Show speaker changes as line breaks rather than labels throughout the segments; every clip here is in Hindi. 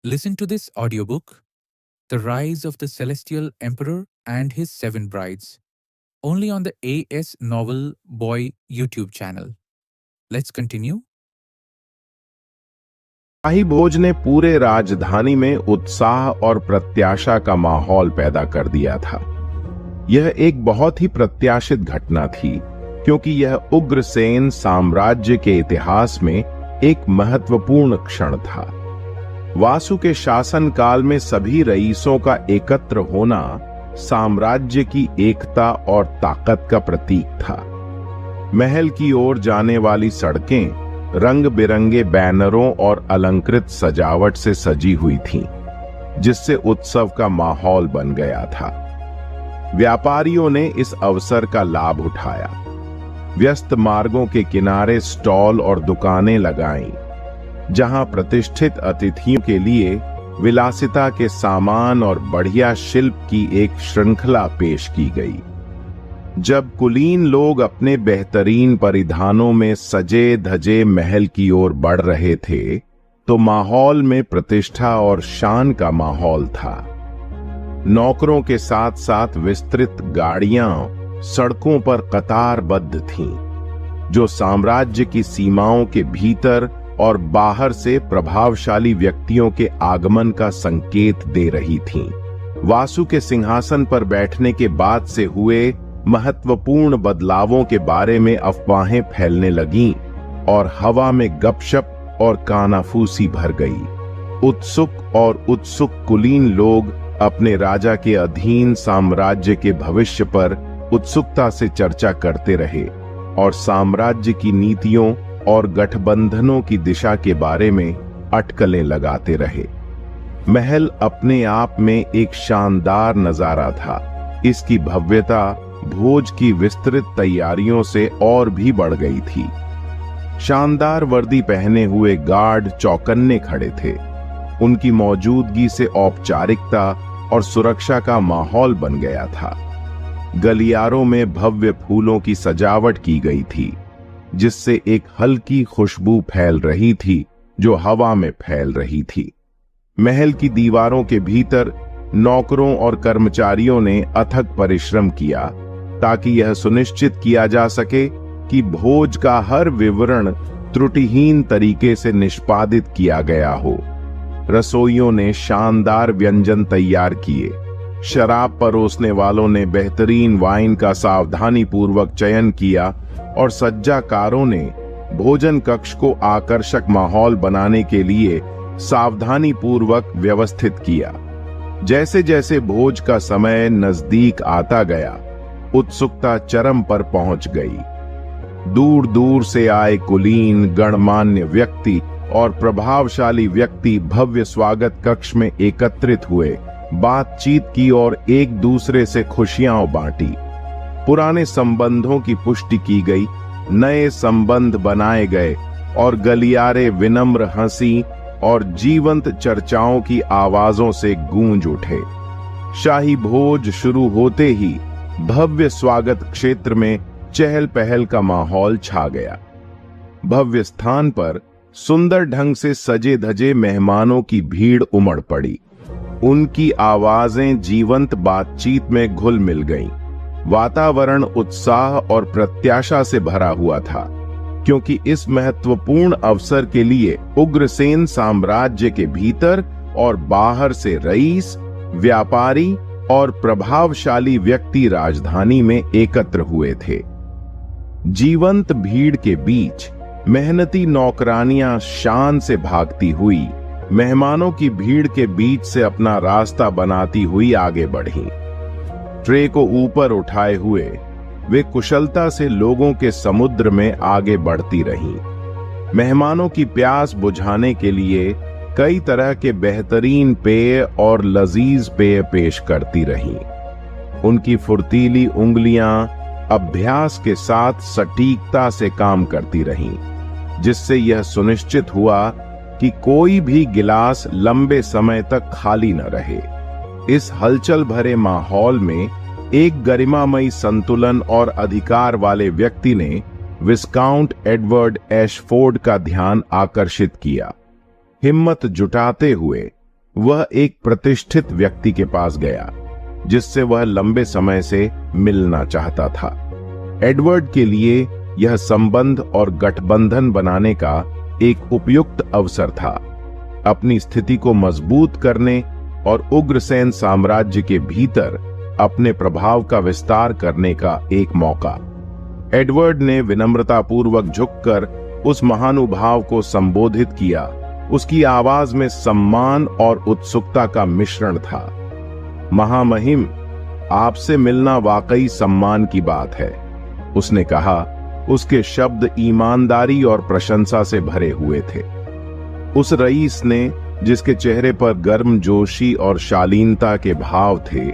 Listen to this audiobook, The Rise of the Celestial Emperor and His Seven Brides, only on the AS Novel Boy YouTube channel. Let's continue.
शाही भोज ने पूरे राजधानी में उत्साह और प्रत्याशा का माहौल पैदा कर दिया था। यह एक बहुत ही प्रत्याशित घटना थी, क्योंकि यह उग्रसेन साम्राज्य के इतिहास में एक महत्वपूर्ण क्षण था। वासु के शासनकाल में सभी रईसों का एकत्र होना साम्राज्य की एकता और ताकत का प्रतीक था। महल की ओर जाने वाली सड़कें रंग बिरंगे बैनरों और अलंकृत सजावट से सजी हुई थीं, जिससे उत्सव का माहौल बन गया था। व्यापारियों ने इस अवसर का लाभ उठाया। व्यस्त मार्गों के किनारे स्टॉल और दुकानें लगाईं, जहां प्रतिष्ठित अतिथियों के लिए विलासिता के सामान और बढ़िया शिल्प की एक श्रृंखला पेश की गई। जब कुलीन लोग अपने बेहतरीन परिधानों में सजे धजे महल की ओर बढ़ रहे थे, तो माहौल में प्रतिष्ठा और शान का माहौल था। नौकरों के साथ साथ विस्तृत गाड़ियां सड़कों पर कतारबद्ध थीं, जो साम्राज्य की सीमाओं के भीतर और बाहर से प्रभावशाली व्यक्तियों के आगमन का संकेत दे रही थीं। वासु के सिंहासन पर बैठने के बाद से हुए महत्वपूर्ण बदलावों के बारे में अफवाहें फैलने लगीं और हवा में गपशप और कानाफूसी भर गई। उत्सुक कुलीन लोग अपने राजा के अधीन साम्राज्य के भविष्य पर उत्सुकता से चर्चा करते रहे और साम्राज्य की नीतियों और गठबंधनों की दिशा के बारे में अटकलें लगाते रहे। महल अपने आप में एक शानदार नजारा था। इसकी भव्यता भोज की विस्तृत तैयारियों से और भी बढ़ गई थी। शानदार वर्दी पहने हुए गार्ड चौकन्ने खड़े थे। उनकी मौजूदगी से औपचारिकता और सुरक्षा का माहौल बन गया था। गलियारों में भव्य फूलों की सजावट की गई थी, जिससे एक हल्की खुशबू फैल रही थी जो हवा में फैल रही थी। महल की दीवारों के भीतर नौकरों और कर्मचारियों ने अथक परिश्रम किया, ताकि यह सुनिश्चित किया जा सके कि भोज का हर विवरण त्रुटिहीन तरीके से निष्पादित किया गया हो। रसोइयों ने शानदार व्यंजन तैयार किए। शराब परोसने वालों ने बेहतरीन वाइन का सावधानी पूर्वक चयन किया और सज्जाकारों ने भोजन कक्ष को आकर्षक माहौल बनाने के लिए सावधानी पूर्वक व्यवस्थित किया। जैसे जैसे भोज का समय नजदीक आता गया, उत्सुकता चरम पर पहुंच गई। दूर दूर से आए कुलीन, गणमान्य व्यक्ति और प्रभावशाली व्यक्ति भव्य स्वागत कक्ष में एकत्रित हुए, बातचीत की और एक दूसरे से खुशियां बांटी। पुराने संबंधों की पुष्टि की गई, नए संबंध बनाए गए और गलियारे विनम्र हंसी और जीवंत चर्चाओं की आवाजों से गूंज उठे। शाही भोज शुरू होते ही भव्य स्वागत क्षेत्र में चहल पहल का माहौल छा गया। भव्य स्थान पर सुंदर ढंग से सजे धजे मेहमानों की भीड़ उमड़ पड़ी। उनकी आवाजें जीवंत बातचीत में घुल मिल गईं। वातावरण उत्साह और प्रत्याशा से भरा हुआ था, क्योंकि इस महत्वपूर्ण अवसर के लिए उग्रसेन साम्राज्य के भीतर और बाहर से रईस, व्यापारी और प्रभावशाली व्यक्ति राजधानी में एकत्र हुए थे। जीवंत भीड़ के बीच मेहनती नौकरानियां शान से भागती हुई मेहमानों की भीड़ के बीच से अपना रास्ता बनाती हुई आगे बढ़ी। ट्रे को ऊपर उठाए हुए वे कुशलता से लोगों के समुद्र में आगे बढ़ती रहीं। मेहमानों की प्यास बुझाने के लिए कई तरह के बेहतरीन पेय और लजीज पेय पेश करती रहीं। उनकी फुर्तीली उंगलियां अभ्यास के साथ सटीकता से काम करती रहीं, जिससे यह सुनिश्चित हुआ कि कोई भी गिलास लंबे समय तक खाली न रहे। इस हलचल भरे माहौल में एक गरिमामयी संतुलन और अधिकार वाले व्यक्ति ने विस्काउंट एडवर्ड एशफोर्ड का ध्यान आकर्षित किया। हिम्मत जुटाते हुए वह एक प्रतिष्ठित व्यक्ति के पास गया जिससे वह लंबे समय से मिलना चाहता था। एडवर्ड के लिए यह संबंध और गठबंधन बनाने का एक उपयुक्त अवसर था, अपनी स्थिति को मजबूत करने और उग्रसेन साम्राज्य के भीतर अपने प्रभाव का विस्तार करने का एक मौका। एडवर्ड ने विनम्रतापूर्वक झुककर उस महानुभाव को संबोधित किया। उसकी आवाज में सम्मान और उत्सुकता का मिश्रण था। महामहिम, आपसे मिलना वाकई सम्मान की बात है, उसने कहा। उसके शब्द ईमानदारी और प्रशंसा से भरे हुए थे। उस रईस ने, जिसके चेहरे पर गर्मजोशी और शालीनता के भाव थे,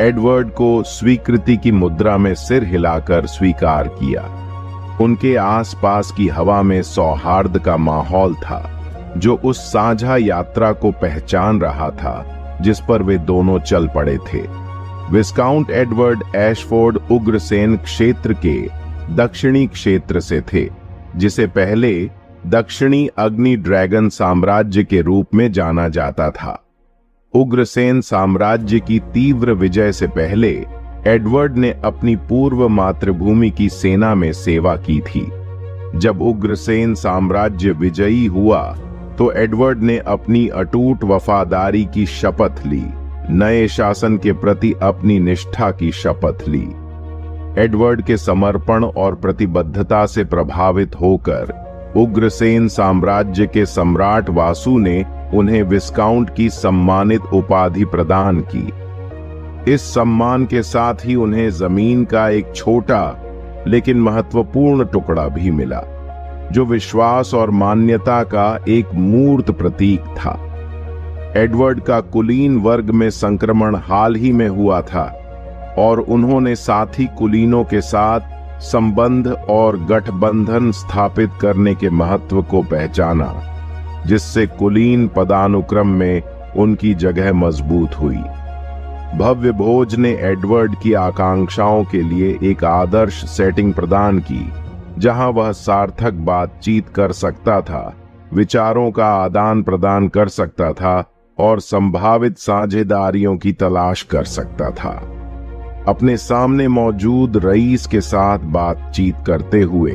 एडवर्ड को स्वीकृति की मुद्रा में सिर हिलाकर स्वीकार किया। उनके आसपास की हवा में सौहार्द का माहौल था, जो उस साझा यात्रा को पहचान रहा था जिस पर वे दोनों चल पड़े थे। विस्काउंट एडवर्ड एशफोर्ड उग्रसेन क्षेत्र के दक्षिणी क्षेत्र से थे, जिसे पहले दक्षिणी अग्नि ड्रैगन साम्राज्य के रूप में जाना जाता था। उग्रसेन साम्राज्य की तीव्र विजय से पहले एडवर्ड ने अपनी पूर्व मातृभूमि की सेना में सेवा की थी। जब उग्रसेन साम्राज्य विजयी हुआ तो एडवर्ड ने अपनी अटूट वफादारी की शपथ ली, नए शासन के प्रति अपनी निष्ठा की शपथ ली। एडवर्ड के समर्पण और प्रतिबद्धता से प्रभावित होकर उग्रसेन साम्राज्य के सम्राट वासु ने उन्हें विस्काउंट की सम्मानित उपाधि प्रदान की। इस सम्मान के साथ ही उन्हें जमीन का एक छोटा लेकिन महत्वपूर्ण टुकड़ा भी मिला, जो विश्वास और मान्यता का एक मूर्त प्रतीक था। एडवर्ड का कुलीन वर्ग में संक्रमण हाल ही में हुआ था और उन्होंने साथी कुलीनों के साथ संबंध और गठबंधन स्थापित करने के महत्व को पहचाना, जिससे कुलीन पदानुक्रम में उनकी जगह मजबूत हुई। भव्य भोज ने एडवर्ड की आकांक्षाओं के लिए एक आदर्श सेटिंग प्रदान की, जहां वह सार्थक बातचीत कर सकता था, विचारों का आदान प्रदान कर सकता था और संभावित साझेदारियों की तलाश कर सकता था। अपने सामने मौजूद रईस के साथ बातचीत करते हुए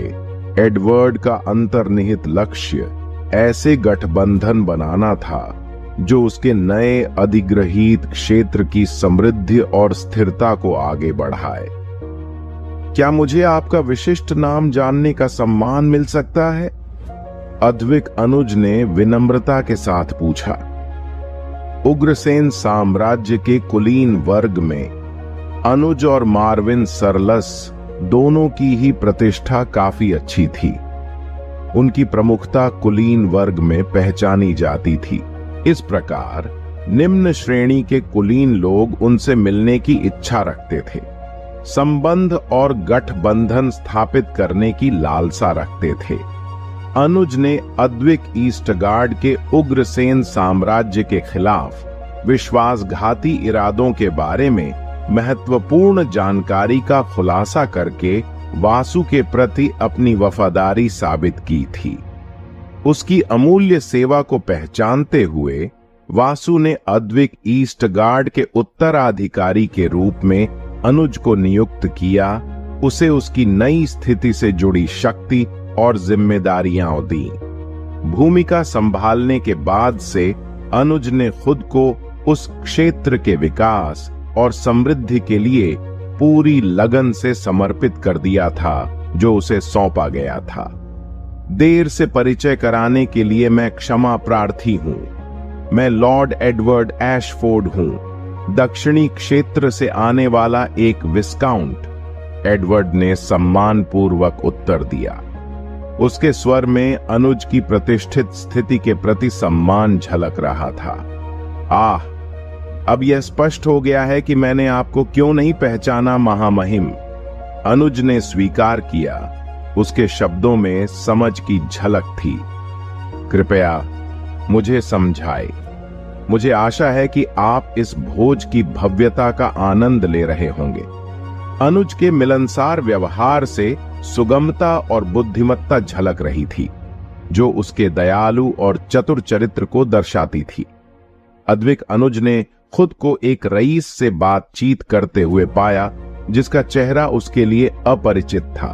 एडवर्ड का अंतर्निहित लक्ष्य ऐसे गठबंधन बनाना था जो उसके नए अधिग्रहित क्षेत्र की समृद्धि और स्थिरता को आगे बढ़ाए। क्या मुझे आपका विशिष्ट नाम जानने का सम्मान मिल सकता है? अद्विक अनुज ने विनम्रता के साथ पूछा। उग्रसेन साम्राज्य के कुलीन वर्ग में अनुज और मार्विन सरलस दोनों की ही प्रतिष्ठा काफी अच्छी थी। उनकी प्रमुखता कुलीन वर्ग में पहचानी जाती थी। इस प्रकार निम्न श्रेणी के कुलीन लोग उनसे मिलने की इच्छा रखते थे, संबंध और गठबंधन स्थापित करने की लालसा रखते थे। अनुज ने अद्विक ईस्टगार्ड के उग्रसेन साम्राज्य के खिलाफ विश्वासघाती इरादों के बारे में महत्वपूर्ण जानकारी का खुलासा करके वासु के प्रति अपनी वफादारी साबित की थी। उसकी अमूल्य सेवा को पहचानते हुए वासु ने अद्विक ईस्टगार्ड के उत्तराधिकारी के रूप में अनुज को नियुक्त किया। उसे उसकी नई स्थिति से जुड़ी शक्ति और जिम्मेदारियां दी। भूमिका संभालने के बाद से अनुज ने खुद को उस क्षेत्र के विकास और समृद्धि के लिए पूरी लगन से समर्पित कर दिया था जो उसे सौंपा गया था। देर से परिचय कराने के लिए मैं क्षमा प्रार्थी हूं। मैं लॉर्ड एडवर्ड एशफोर्ड हूं, दक्षिणी क्षेत्र से आने वाला एक विस्काउंट, एडवर्ड ने सम्मानपूर्वक उत्तर दिया। उसके स्वर में अनुज की प्रतिष्ठित स्थिति के प्रति सम्मान झलक रहा था। आह, अब यह स्पष्ट हो गया है कि मैंने आपको क्यों नहीं पहचाना महामहिम, अनुज ने स्वीकार किया। उसके शब्दों में समझ की झलक थी। कृपया मुझे समझाए। मुझे आशा है कि आप इस भोज की भव्यता का आनंद ले रहे होंगे। अनुज के मिलनसार व्यवहार से सुगमता और बुद्धिमत्ता झलक रही थी, जो उसके दयालु और चतुर चरित्र को दर्शाती थी। अद्विक अनुज ने खुद को एक रईस से बातचीत करते हुए पाया जिसका चेहरा उसके लिए अपरिचित था।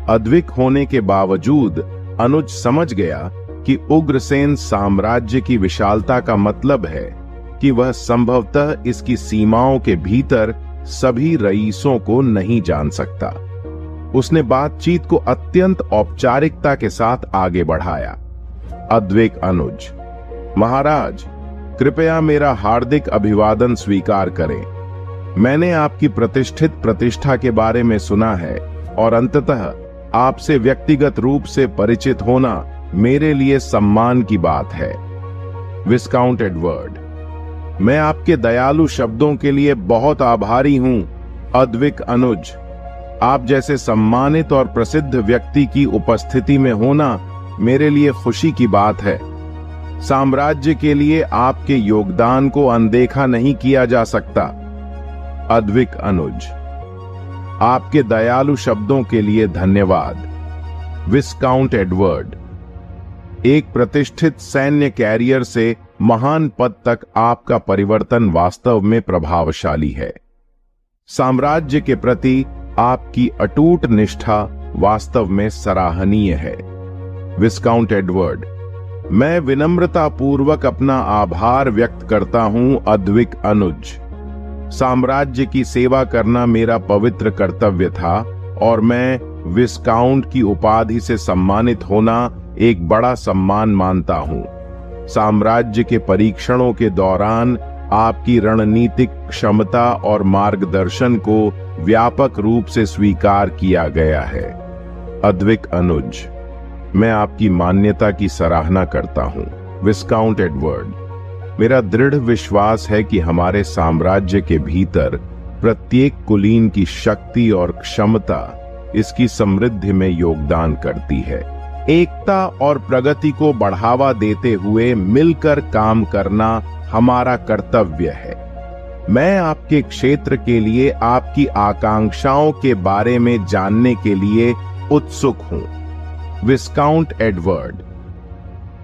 अद्विक होने के बावजूद अनुज समझ गया कि उग्रसेन साम्राज्य की विशालता का मतलब है कि वह संभवतः इसकी सीमाओं के भीतर सभी रईसों को नहीं जान सकता। उसने बातचीत को अत्यंत औपचारिकता के साथ आगे बढ़ाया। अद्विक अनुज, महाराज, कृपया मेरा हार्दिक अभिवादन स्वीकार करें। मैंने आपकी प्रतिष्ठित प्रतिष्ठा के बारे में सुना है और अंततः आपसे व्यक्तिगत रूप से परिचित होना मेरे लिए सम्मान की बात है। विस्काउंट एडवर्ड, मैं आपके दयालु शब्दों के लिए बहुत आभारी हूं। अद्विक अनुज, आप जैसे सम्मानित और प्रसिद्ध व्यक्ति की उपस्थिति में होना मेरे लिए खुशी की बात है। साम्राज्य के लिए आपके योगदान को अनदेखा नहीं किया जा सकता। अद्विक अनुज, आपके दयालु शब्दों के लिए धन्यवाद। विस्काउंट एडवर्ड, एक प्रतिष्ठित सैन्य कैरियर से महान पद तक आपका परिवर्तन वास्तव में प्रभावशाली है। साम्राज्य के प्रति आपकी अटूट निष्ठा वास्तव में सराहनीय है। विस्काउंट एडवर्ड, मैं विनम्रता पूर्वक अपना आभार व्यक्त करता हूं। अद्विक अनुज, साम्राज्य की सेवा करना मेरा पवित्र कर्तव्य था और मैं विस्काउंट की उपाधि से सम्मानित होना एक बड़ा सम्मान मानता हूं। साम्राज्य के परीक्षणों के दौरान आपकी रणनीतिक क्षमता और मार्गदर्शन को व्यापक रूप से स्वीकार किया गया है। अद्विक अनुज, मैं आपकी मान्यता की सराहना करता हूं। विस्काउंट एडवर्ड, मेरा दृढ़ विश्वास है कि हमारे साम्राज्य के भीतर प्रत्येक कुलीन की शक्ति और क्षमता इसकी समृद्धि में योगदान करती है। एकता और प्रगति को बढ़ावा देते हुए मिलकर काम करना हमारा कर्तव्य है। मैं आपके क्षेत्र के लिए आपकी आकांक्षाओं के बारे में जानने के लिए उत्सुक हूं। विस्काउंट एडवर्ड,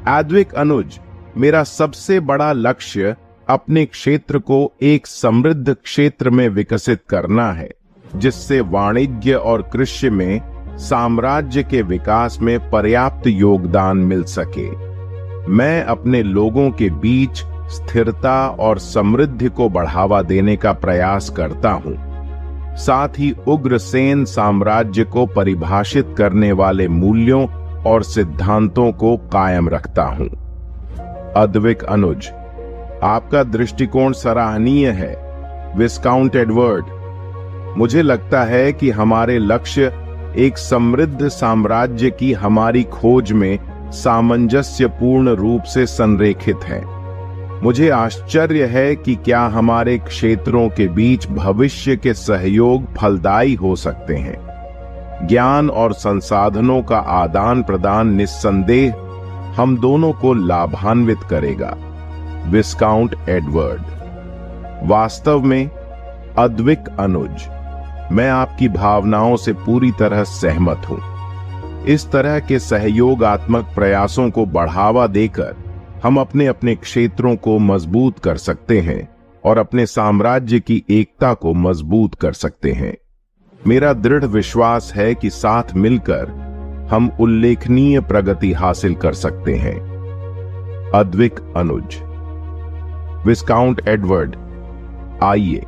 अद्विक अनुज, मेरा सबसे बड़ा लक्ष्य अपने क्षेत्र को एक समृद्ध क्षेत्र में विकसित करना है जिससे वाणिज्य और कृषि में साम्राज्य के विकास में पर्याप्त योगदान मिल सके। मैं अपने लोगों के बीच स्थिरता और समृद्धि को बढ़ावा देने का प्रयास करता हूं। साथ ही उग्रसेन साम्राज्य को परिभाषित करने वाले मूल्यों और सिद्धांतों को कायम रखता हूं। अद्विक अनुज, आपका दृष्टिकोण सराहनीय है। विस्काउंट एडवर्ड, मुझे लगता है कि हमारे लक्ष्य एक समृद्ध साम्राज्य की हमारी खोज में सामंजस्यपूर्ण रूप से संरेखित हैं। मुझे आश्चर्य है कि क्या हमारे क्षेत्रों के बीच भविष्य के सहयोग फलदायी हो सकते हैं। ज्ञान और संसाधनों का आदान प्रदान निस्संदेह हम दोनों को लाभान्वित करेगा। विस्काउंट एडवर्ड, वास्तव में अद्विक अनुज, मैं आपकी भावनाओं से पूरी तरह सहमत हूं। इस तरह के सहयोगात्मक प्रयासों को बढ़ावा देकर हम अपने अपने क्षेत्रों को मजबूत कर सकते हैं और अपने साम्राज्य की एकता को मजबूत कर सकते हैं। मेरा दृढ़ विश्वास है कि साथ मिलकर हम उल्लेखनीय प्रगति हासिल कर सकते हैं। अद्विक अनुज। विस्काउंट एडवर्ड, आइए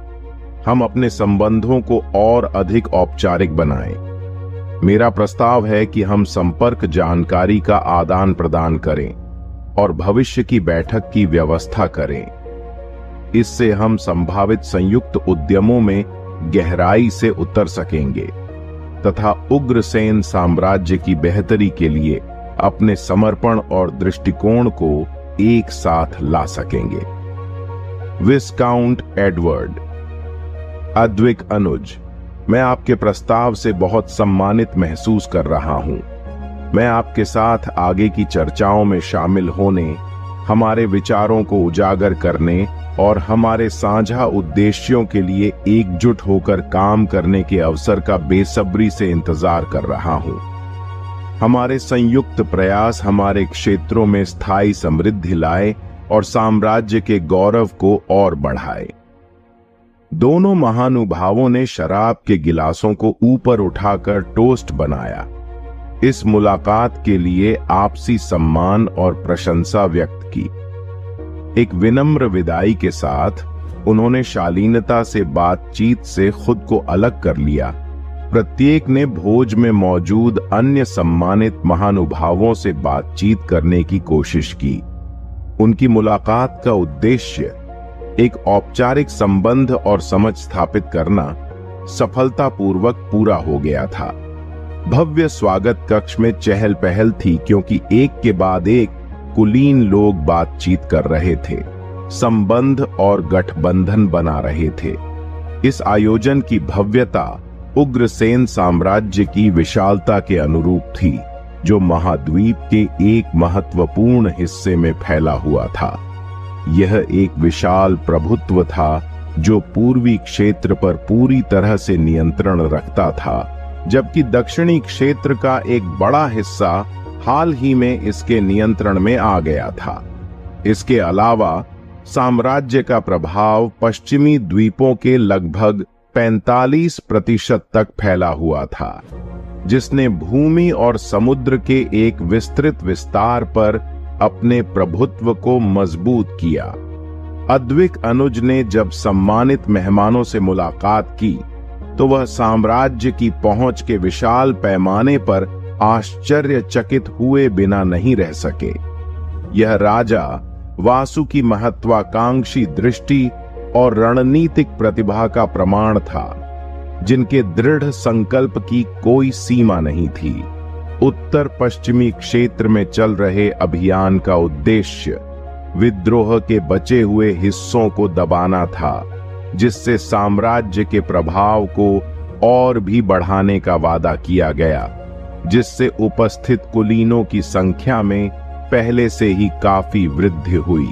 हम अपने संबंधों को और अधिक औपचारिक बनाएं। मेरा प्रस्ताव है कि हम संपर्क जानकारी का आदान प्रदान करें और भविष्य की बैठक की व्यवस्था करें। इससे हम संभावित संयुक्त उद्यमों में गहराई से उतर सकेंगे तथा उग्रसेन साम्राज्य की बेहतरी के लिए अपने समर्पण और दृष्टिकोण को एक साथ ला सकेंगे। विस्काउंट एडवर्ड। अद्विक अनुज, मैं आपके प्रस्ताव से बहुत सम्मानित महसूस कर रहा हूं। मैं आपके साथ आगे की चर्चाओं में शामिल होने, हमारे विचारों को उजागर करने और हमारे साझा उद्देश्यों के लिए एकजुट होकर काम करने के अवसर का बेसब्री से इंतजार कर रहा हूं। हमारे संयुक्त प्रयास हमारे क्षेत्रों में स्थायी समृद्धि लाए और साम्राज्य के गौरव को और बढ़ाए। दोनों महानुभावों ने शराब के गिलासों को ऊपर उठाकर टोस्ट बनाया। इस मुलाकात के लिए आपसी सम्मान और प्रशंसा व्यक्त की। एक विनम्र विदाई के साथ उन्होंने शालीनता से बातचीत से खुद को अलग कर लिया। प्रत्येक ने भोज में मौजूद अन्य सम्मानित महानुभावों से बातचीत करने की कोशिश की। उनकी मुलाकात का उद्देश्य एक औपचारिक संबंध और समझ स्थापित करना सफलतापूर्वक पूरा हो गया था। भव्य स्वागत कक्ष में चहल पहल थी, क्योंकि एक के बाद एक कुलीन लोग बातचीत कर रहे थे, संबंध और गठबंधन बना रहे थे। इस आयोजन की भव्यता उग्रसेन साम्राज्य की विशालता के अनुरूप थी, जो महाद्वीप के एक महत्वपूर्ण हिस्से में फैला हुआ था। यह एक विशाल प्रभुत्व था जो पूर्वी क्षेत्र पर पूरी तरह से नियंत्रण रखता था, जबकि दक्षिणी क्षेत्र का एक बड़ा हिस्सा हाल ही में इसके नियंत्रण में आ गया था। इसके अलावा साम्राज्य का प्रभाव पश्चिमी द्वीपों के लगभग 45% तक फैला हुआ था, जिसने भूमि और समुद्र के एक विस्तृत विस्तार पर अपने प्रभुत्व को मजबूत किया। अद्विक अनुज ने जब सम्मानित मेहमानों से मुलाकात की तो वह साम्राज्य की पहुंच के विशाल पैमाने पर आश्चर्यचकित हुए बिना नहीं रह सके। यह राजा वासु की महत्वाकांक्षी दृष्टि और रणनीतिक प्रतिभा का प्रमाण था, जिनके दृढ़ संकल्प की कोई सीमा नहीं थी। उत्तर पश्चिमी क्षेत्र में चल रहे अभियान का उद्देश्य विद्रोह के बचे हुए हिस्सों को दबाना था, जिससे साम्राज्य के प्रभाव को और भी बढ़ाने का वादा किया गया, जिससे उपस्थित कुलीनों की संख्या में पहले से ही काफी वृद्धि हुई।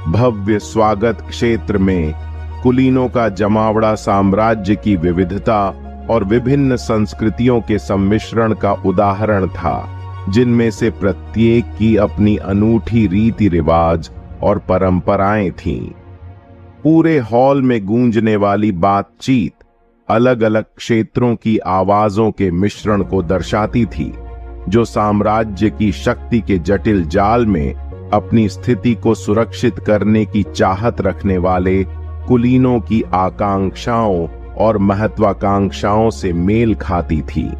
भव्य स्वागत क्षेत्र में कुलीनों का जमावड़ा साम्राज्य की विविधता और विभिन्न संस्कृतियों के सम्मिश्रण का उदाहरण था, जिनमें से प्रत्येक की अपनी अनूठी रीति रिवाज और परंपराएं थीं। पूरे हॉल में गूंजने वाली बातचीत अलग अलग क्षेत्रों की आवाजों के मिश्रण को दर्शाती थी, जो साम्राज्य की शक्ति के जटिल जाल में अपनी स्थिति को सुरक्षित करने की चाहत रखने वाले कुलीनों की आकांक्षाओं और महत्वाकांक्षाओं से मेल खाती थी।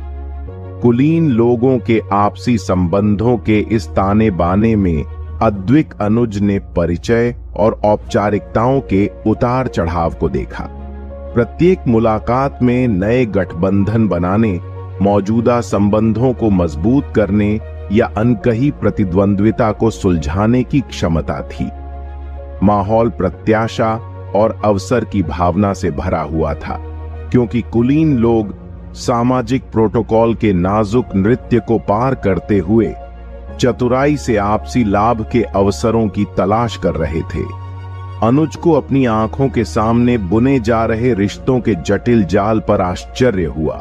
कुलीन लोगों के आपसी संबंधों के इस ताने बाने में अद्विक अनुज ने परिचय और औपचारिकताओं के उतार चढ़ाव को देखा। प्रत्येक मुलाकात में नए गठबंधन बनाने, मौजूदा संबंधों को मजबूत करने या अनकही प्रतिद्वंद्विता को सुलझाने की क्षमता थी। माहौल प्रत्याशा और अवसर की भावना से भरा हुआ था, क्योंकि कुलीन लोग सामाजिक प्रोटोकॉल के नाजुक नृत्य को पार करते हुए चतुराई से आपसी लाभ के अवसरों की तलाश कर रहे थे। अनुज को अपनी आंखों के सामने बुने जा रहे रिश्तों के जटिल जाल पर आश्चर्य हुआ।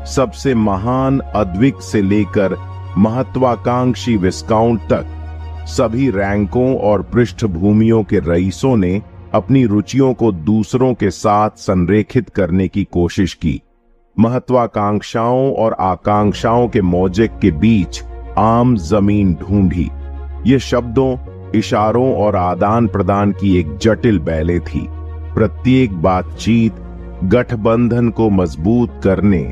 सबसे महान अद्विक से लेकर महत्वाकांक्षी विस्काउंट तक सभी रैंकों और पृष्ठभूमियों के रईसों ने अपनी रुचियों को दूसरों के साथ संरेखित करने की कोशिश की। महत्वाकांक्षाओं और आकांक्षाओं के मौजे के बीच आम जमीन ढूंढी। ये शब्दों, इशारों और आदान प्रदान की एक जटिल बैले थी। प्रत्येक बातचीत गठबंधन को मजबूत करने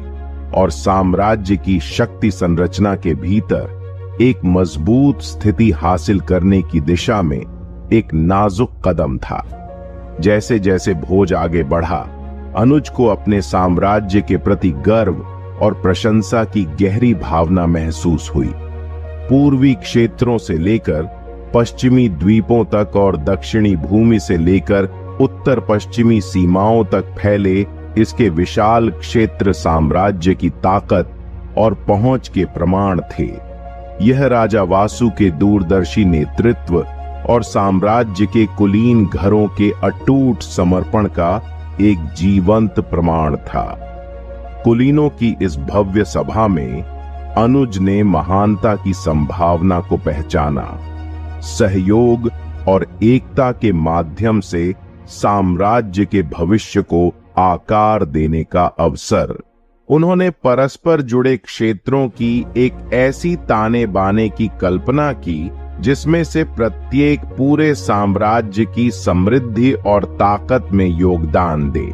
और साम्राज्य की शक्ति संरचना के भीतर एक मजबूत स्थिति हासिल करने की दिशा में एक नाजुक कदम था। जैसे जैसे भोज आगे बढ़ा, अनुज को अपने साम्राज्य के प्रति गर्व और प्रशंसा की गहरी भावना महसूस हुई। पूर्वी क्षेत्रों से लेकर पश्चिमी द्वीपों तक और दक्षिणी भूमि से लेकर उत्तर पश्चिमी सीमाओं तक फैले इसके विशाल क्षेत्र साम्राज्य की ताकत और पहुंच के प्रमाण थे। यह राजा वासु के दूरदर्शी नेतृत्व और साम्राज्य के कुलीन घरों के अटूट समर्पण का एक जीवंत प्रमाण था। कुलीनों की इस भव्य सभा में अनुज ने महानता की संभावना को पहचाना। सहयोग और एकता के माध्यम से साम्राज्य के भविष्य को आकार देने का अवसर। उन्होंने परस्पर जुड़े क्षेत्रों की एक ऐसी ताने बाने की कल्पना की जिसमें से प्रत्येक पूरे साम्राज्य की समृद्धि और ताकत में योगदान दे।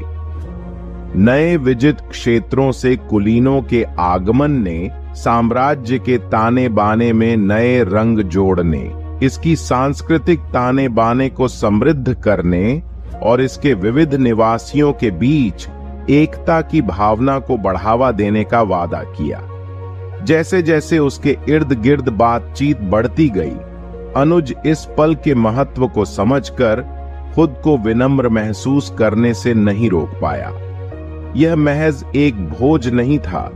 नए विजित क्षेत्रों से कुलीनों के आगमन ने साम्राज्य के ताने बाने में नए रंग जोड़ने, इसकी सांस्कृतिक ताने बाने को समृद्ध करने और इसके विविध निवासियों के बीच एकता की भावना को बढ़ावा देने का वादा किया। जैसे जैसे उसके इर्द गिर्द बातचीत बढ़ती गई, अनुज इस पल के महत्व को समझकर खुद को विनम्र महसूस करने से नहीं रोक पाया। यह महज एक भोज नहीं था,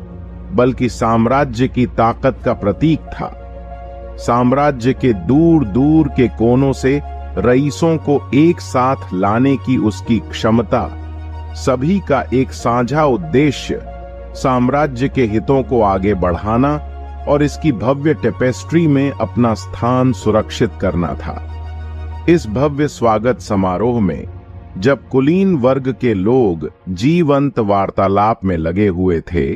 बल्कि साम्राज्य की ताकत का प्रतीक था। साम्राज्य के दूर दूर के कोनों से रईसों को एक साथ लाने की उसकी क्षमता, सभी का एक साझा उद्देश्य साम्राज्य के हितों को आगे बढ़ाना और इसकी भव्य टेपेस्ट्री में अपना स्थान सुरक्षित करना था। इस भव्य स्वागत समारोह में जब कुलीन वर्ग के लोग जीवंत वार्तालाप में लगे हुए थे,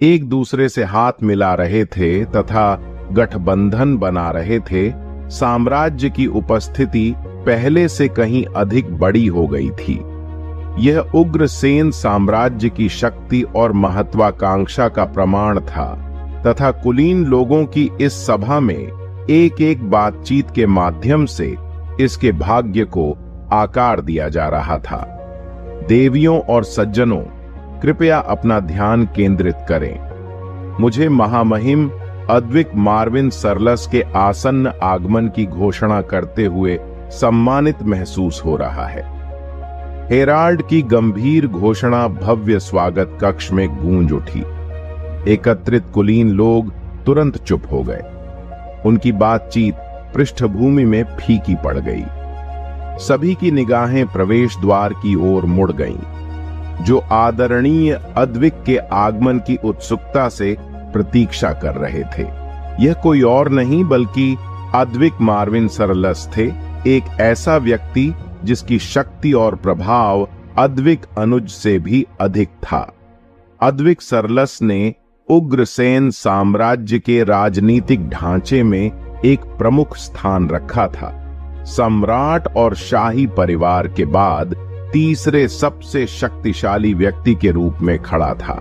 एक दूसरे से हाथ मिला रहे थे तथा गठबंधन बना रहे थे, साम्राज्य की उपस्थिति पहले से कहीं अधिक बड़ी हो गई थी। यह उग्रसेन साम्राज्य की शक्ति और महत्वाकांक्षा का प्रमाण था तथा कुलीन लोगों की इस सभा में एक एक बातचीत के माध्यम से इसके भाग्य को आकार दिया जा रहा था। देवियों और सज्जनों, कृपया अपना ध्यान केंद्रित करें। मुझे महामहिम अद्विक मार्विन सरलस के आसन्न आगमन की घोषणा करते हुए सम्मानित महसूस हो रहा है। हेराल्ड की गंभीर घोषणा भव्य स्वागत कक्ष में गूंज उठी। एकत्रित कुलीन लोग तुरंत चुप हो गए। उनकी बातचीत पृष्ठभूमि में फीकी पड़ गई। सभी की निगाहें प्रवेश द्वार की ओर मुड़ गईं, जो आदरणीय अद्विक के आगमन की उत्सुकता से प्रतीक्षा कर रहे थे। यह कोई और नहीं बल्कि अद्विक मार्विन सरलस थे, एक ऐसा व्यक्ति जिसकी शक्ति और प्रभाव अद्विक अनुज से भी अधिक था। अद्विक सरलस ने उग्रसेन साम्राज्य के राजनीतिक ढांचे में एक प्रमुख स्थान रखा था। सम्राट और शाही परिवार के बाद तीसरे सबसे शक्तिशाली व्यक्ति के रूप में खड़ा था।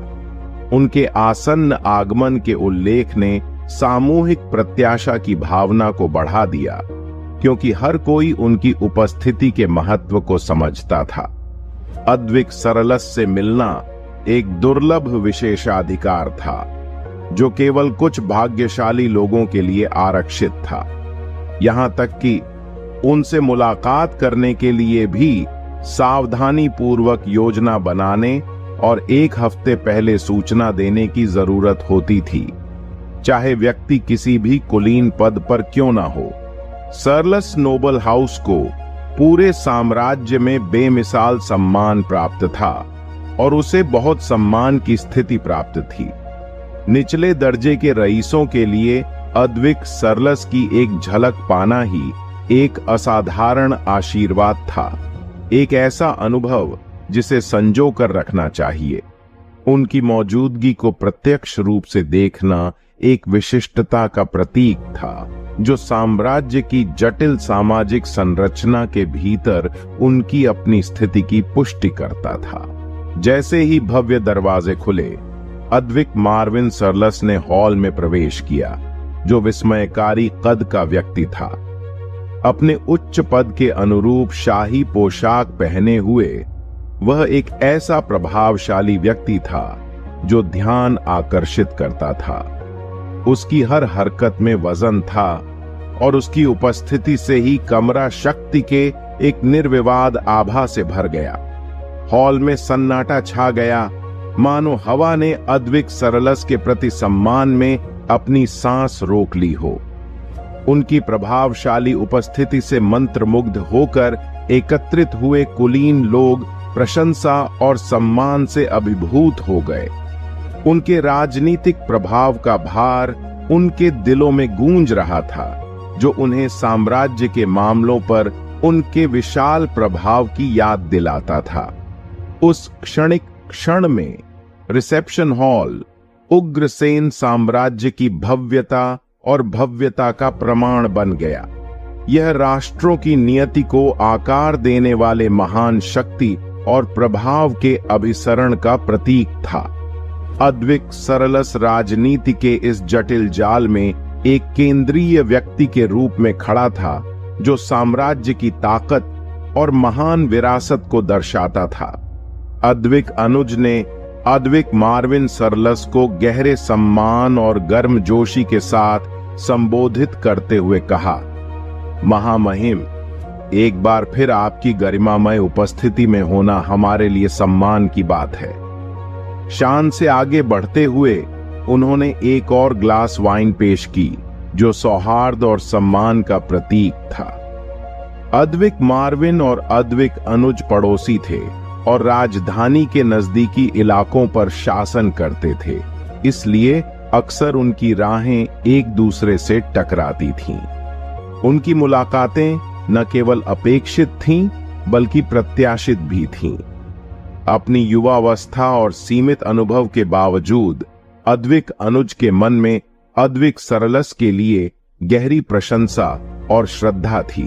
उनके आसन्न आगमन के उल्लेख ने सामूहिक प्रत्याशा की भावना को बढ़ा दिया, क्योंकि हर कोई उनकी उपस्थिति के महत्व को समझता था। अद्विक सरलस से मिलना एक दुर्लभ विशेषाधिकार था, जो केवल कुछ भाग्यशाली लोगों के लिए आरक्षित था। यहां तक कि उनसे मुलाकात करने के लिए भी सावधानी पूर्वक योजना बनाने और एक हफ्ते पहले सूचना देने की जरूरत होती थी, चाहे व्यक्ति किसी भी कुलीन पद पर क्यों ना हो। सरलस नोबल हाउस को पूरे साम्राज्य में बेमिसाल सम्मान प्राप्त था और उसे बहुत सम्मान की स्थिति प्राप्त थी। निचले दर्जे के रईसों के लिए अद्विक सरलस की एक झलक पाना ही एक असाधारण आशीर्वाद था, एक ऐसा अनुभव जिसे संजो कर रखना चाहिए। उनकी मौजूदगी को प्रत्यक्ष रूप से देखना एक विशिष्टता का प्रतीक था, जो साम्राज्य की जटिल सामाजिक संरचना के भीतर उनकी अपनी स्थिति की पुष्टि करता था। जैसे ही भव्य दरवाजे खुले, अद्विक मार्विन सरलस ने हॉल में प्रवेश किया, जो विस्मयकारी कद का व्यक्ति था। अपने उच्च पद के अनुरूप शाही पोशाक पहने हुए वह एक ऐसा प्रभावशाली व्यक्ति था जो ध्यान आकर्षित करता था। उसकी हर हरकत में वजन था और उसकी उपस्थिति से ही कमरा शक्ति के एक निर्विवाद आभा से भर गया। हॉल में सन्नाटा छा गया, मानो हवा ने अद्विक सरलस के प्रति सम्मान में अपनी सांस रोक ली हो। उनकी प्रभावशाली उपस्थिति से मंत्रमुग्ध होकर एकत्रित हुए कुलीन लोग प्रशंसा और सम्मान से अभिभूत हो गए। उनके राजनीतिक प्रभाव का भार उनके दिलों में गूंज रहा था, जो उन्हें साम्राज्य के मामलों पर उनके विशाल प्रभाव की याद दिलाता था। उस क्षणिक क्षण में रिसेप्शन हॉल उग्रसेन साम्राज्य की भव्यता और भव्यता का प्रमाण बन गया। यह राष्ट्रों की नियति को आकार देने वाले महान शक्ति और प्रभाव के अभिसरण का प्रतीक था। अद्विक सरलस राजनीति के इस जटिल जाल में एक केंद्रीय व्यक्ति के रूप में खड़ा था, जो साम्राज्य की ताकत और महान विरासत को दर्शाता था। अद्विक अनुज ने अद्विक मार्विन सरलस को गहरे सम्मान और गर्मजोशी के साथ संबोधित करते हुए कहा, महामहिम, एक बार फिर आपकी गरिमामय उपस्थिति में होना हमारे लिए सम्मान की बात है। शान से आगे बढ़ते हुए उन्होंने एक और ग्लास वाइन पेश की, जो सौहार्द और सम्मान का प्रतीक था। अद्विक मार्विन और अद्विक अनुज पड़ोसी थे और राजधानी के नजदीकी इलाकों पर शासन करते थे, इसलिए अक्सर उनकी राहें एक दूसरे से टकराती थीं। उनकी मुलाकातें न केवल अपेक्षित थीं, बल्कि प्रत्याशित भी थीं। अपनी युवावस्था और सीमित अनुभव के बावजूद अद्विक अनुज के मन में अद्विक सरलस के लिए गहरी प्रशंसा और श्रद्धा थी।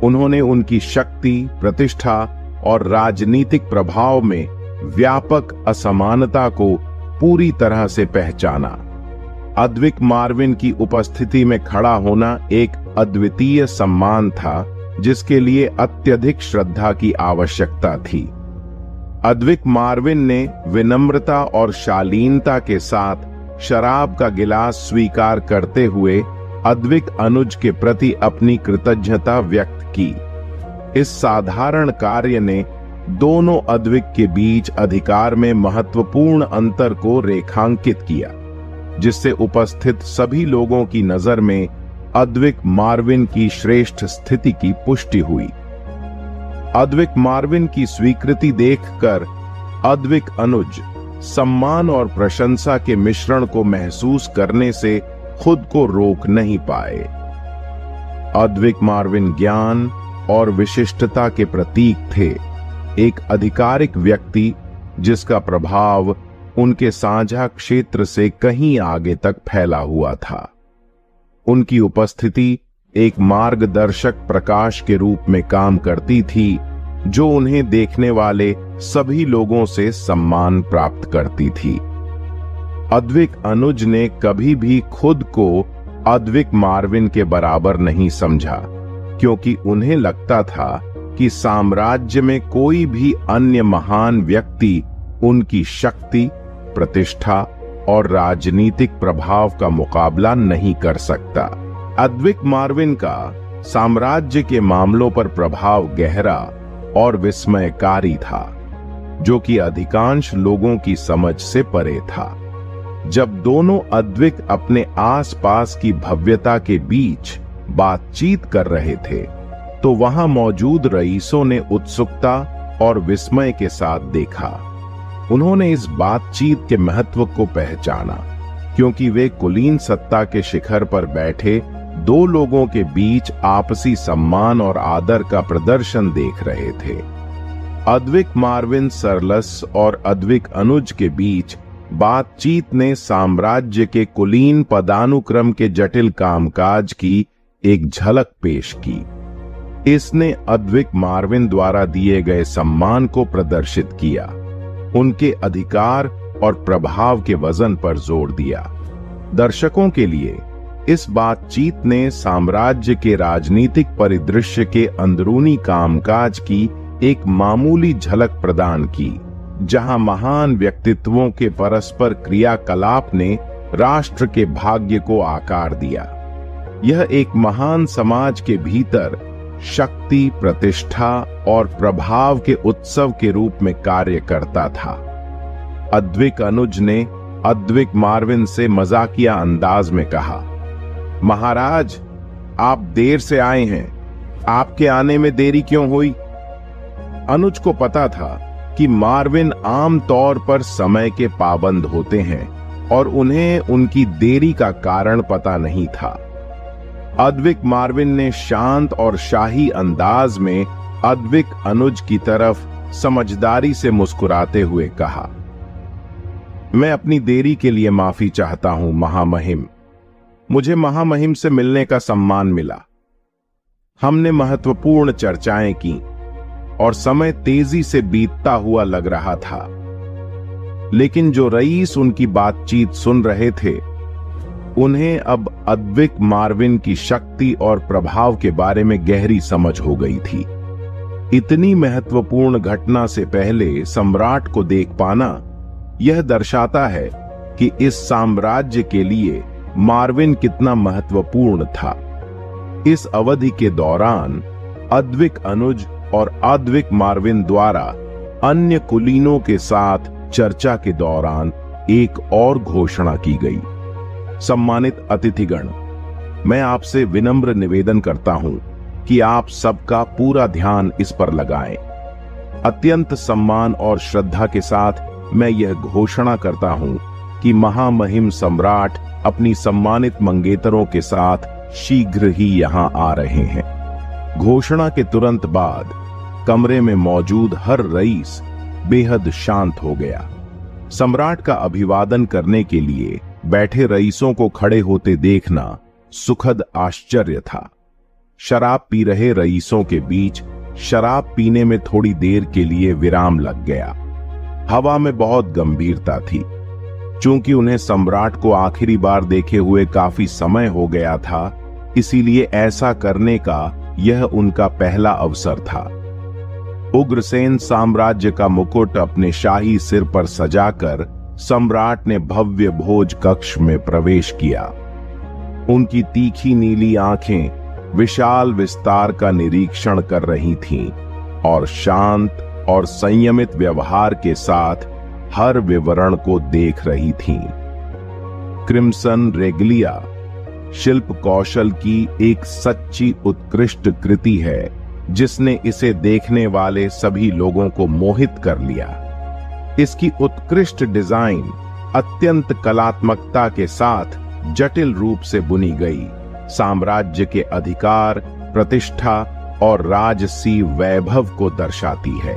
उन्होंने उनकी शक्ति, प्रतिष्ठा और राजनीतिक प्रभाव में व्यापक असमानता को पूरी तरह से पहचाना। अद्विक मार्विन की उपस्थिति में खड़ा होना एक अद्वितीय सम्मान था, जिसके लिए अत्यधिक श्रद्धा की आवश्यकता थी। अद्विक मार्विन ने विनम्रता और शालीनता के साथ शराब का गिलास स्वीकार करते हुए अद्विक अनुज के प्रति अपनी कृतज्ञता व्यक्त की। इस साधारण कार्य ने दोनों अद्विक के बीच अधिकार में महत्वपूर्ण अंतर को रेखांकित किया, जिससे उपस्थित सभी लोगों की नजर में अद्विक मार्विन की श्रेष्ठ स्थिति की पुष्टि हुई। अद्विक मार्विन की स्वीकृति देखकर अद्विक अनुज सम्मान और प्रशंसा के मिश्रण को महसूस करने से खुद को रोक नहीं पाए। अद्विक मार्विन ज्ञान और विशिष्टता के प्रतीक थे, एक आधिकारिक व्यक्ति जिसका प्रभाव उनके साझा क्षेत्र से कहीं आगे तक फैला हुआ था। उनकी उपस्थिति एक मार्गदर्शक प्रकाश के रूप में काम करती थी, जो उन्हें देखने वाले सभी लोगों से सम्मान प्राप्त करती थी। अद्विक अनुज ने कभी भी खुद को अद्विक मार्विन के बराबर नहीं समझा, क्योंकि उन्हें लगता था कि साम्राज्य में कोई भी अन्य महान व्यक्ति उनकी शक्ति, प्रतिष्ठा और राजनीतिक प्रभाव का मुकाबला नहीं कर सकता। अद्विक मार्विन का साम्राज्य के मामलों पर प्रभाव गहरा और विस्मयकारी था, जो कि अधिकांश लोगों की समझ से परे था। जब दोनों अद्विक अपने आसपास की भव्यता के बीच बातचीत कर रहे थे, तो वहां मौजूद रईसों ने उत्सुकता और विस्मय के साथ देखा। उन्होंने इस बातचीत के महत्व को पहचाना, क्योंकि वे कुलीन सत्ता के शिखर पर बैठे दो लोगों के बीच आपसी सम्मान और आदर का प्रदर्शन देख रहे थे। अद्विक मार्विन सरलस और अद्विक अनुज के बीच बातचीत ने साम्राज्य के कुलीन पदानुक्रम के जटिल कामकाज की एक झलक पेश की। इसने अद्विक मार्विन द्वारा दिए गए सम्मान को प्रदर्शित किया, उनके अधिकार और प्रभाव के वजन पर जोर दिया। दर्शकों के लिए इस बातचीत ने साम्राज्य के राजनीतिक परिदृश्य के अंदरूनी कामकाज की एक मामूली झलक प्रदान की, जहां महान व्यक्तित्वों के परस्पर क्रियाकलाप ने राष्ट्र के भाग्य को आकार दिया। यह एक महान समाज के भीतर शक्ति, प्रतिष्ठा और प्रभाव के उत्सव के रूप में कार्य करता था। अद्विक अनुज ने अद्विक मार्विन से मजाकिया अंदाज में कहा, महाराज, आप देर से आए हैं, आपके आने में देरी क्यों हुई? अनुज को पता था कि मार्विन आम तौर पर समय के पाबंद होते हैं और उन्हें उनकी देरी का कारण पता नहीं था। अद्विक मार्विन ने शांत और शाही अंदाज में अद्विक अनुज की तरफ समझदारी से मुस्कुराते हुए कहा, मैं अपनी देरी के लिए माफी चाहता हूं महामहिम। मुझे महामहिम से मिलने का सम्मान मिला। हमने महत्वपूर्ण चर्चाएं की और समय तेजी से बीतता हुआ लग रहा था, लेकिन जो रईस उनकी बातचीत सुन रहे थे उन्हें अब अद्विक मार्विन की शक्ति और प्रभाव के बारे में गहरी समझ हो गई थी। इतनी महत्वपूर्ण घटना से पहले सम्राट को देख पाना यह दर्शाता है कि इस साम्राज्य के लिए मार्विन कितना महत्वपूर्ण था। इस अवधि के दौरान अद्विक अनुज और अद्विक मार्विन द्वारा अन्य कुलीनों के साथ चर्चा के दौरान एक और घोषणा की गई। सम्मानित अतिथिगण, मैं आपसे विनम्र निवेदन करता हूं कि आप सबका पूरा ध्यान इस पर लगाएं। अत्यंत सम्मान और श्रद्धा के साथ मैं यह घोषणा करता हूं कि महामहिम सम्राट अपनी सम्मानित मंगेतरों के साथ शीघ्र ही यहां आ रहे हैं। घोषणा के तुरंत बाद कमरे में मौजूद हर रईस बेहद शांत हो गया। सम्राट का अभिवादन करने के लिए बैठे रईसों को खड़े होते देखना सुखद आश्चर्य था। शराब पी रहे रईसों के बीच शराब पीने में थोड़ी देर के लिए विराम लग गया। हवा में बहुत गंभीरता थी। चूंकि उन्हें सम्राट को आखिरी बार देखे हुए काफी समय हो गया था, इसीलिए ऐसा करने का यह उनका पहला अवसर था। उग्रसेन साम्राज्य का मुकुट अपने शाही सिर पर सजाकर सम्राट ने भव्य भोज कक्ष में प्रवेश किया। उनकी तीखी नीली आंखें विशाल विस्तार का निरीक्षण कर रही थीं और शांत और संयमित व्यवहार के साथ हर विवरण को देख रही थीं। क्रिम्सन रेगलिया शिल्प कौशल की एक सच्ची उत्कृष्ट कृति है, जिसने इसे देखने वाले सभी लोगों को मोहित कर लिया। इसकी उत्कृष्ट डिजाइन अत्यंत कलात्मकता के साथ जटिल रूप से बुनी गई साम्राज्य के अधिकार, प्रतिष्ठा और राजसी वैभव को दर्शाती है।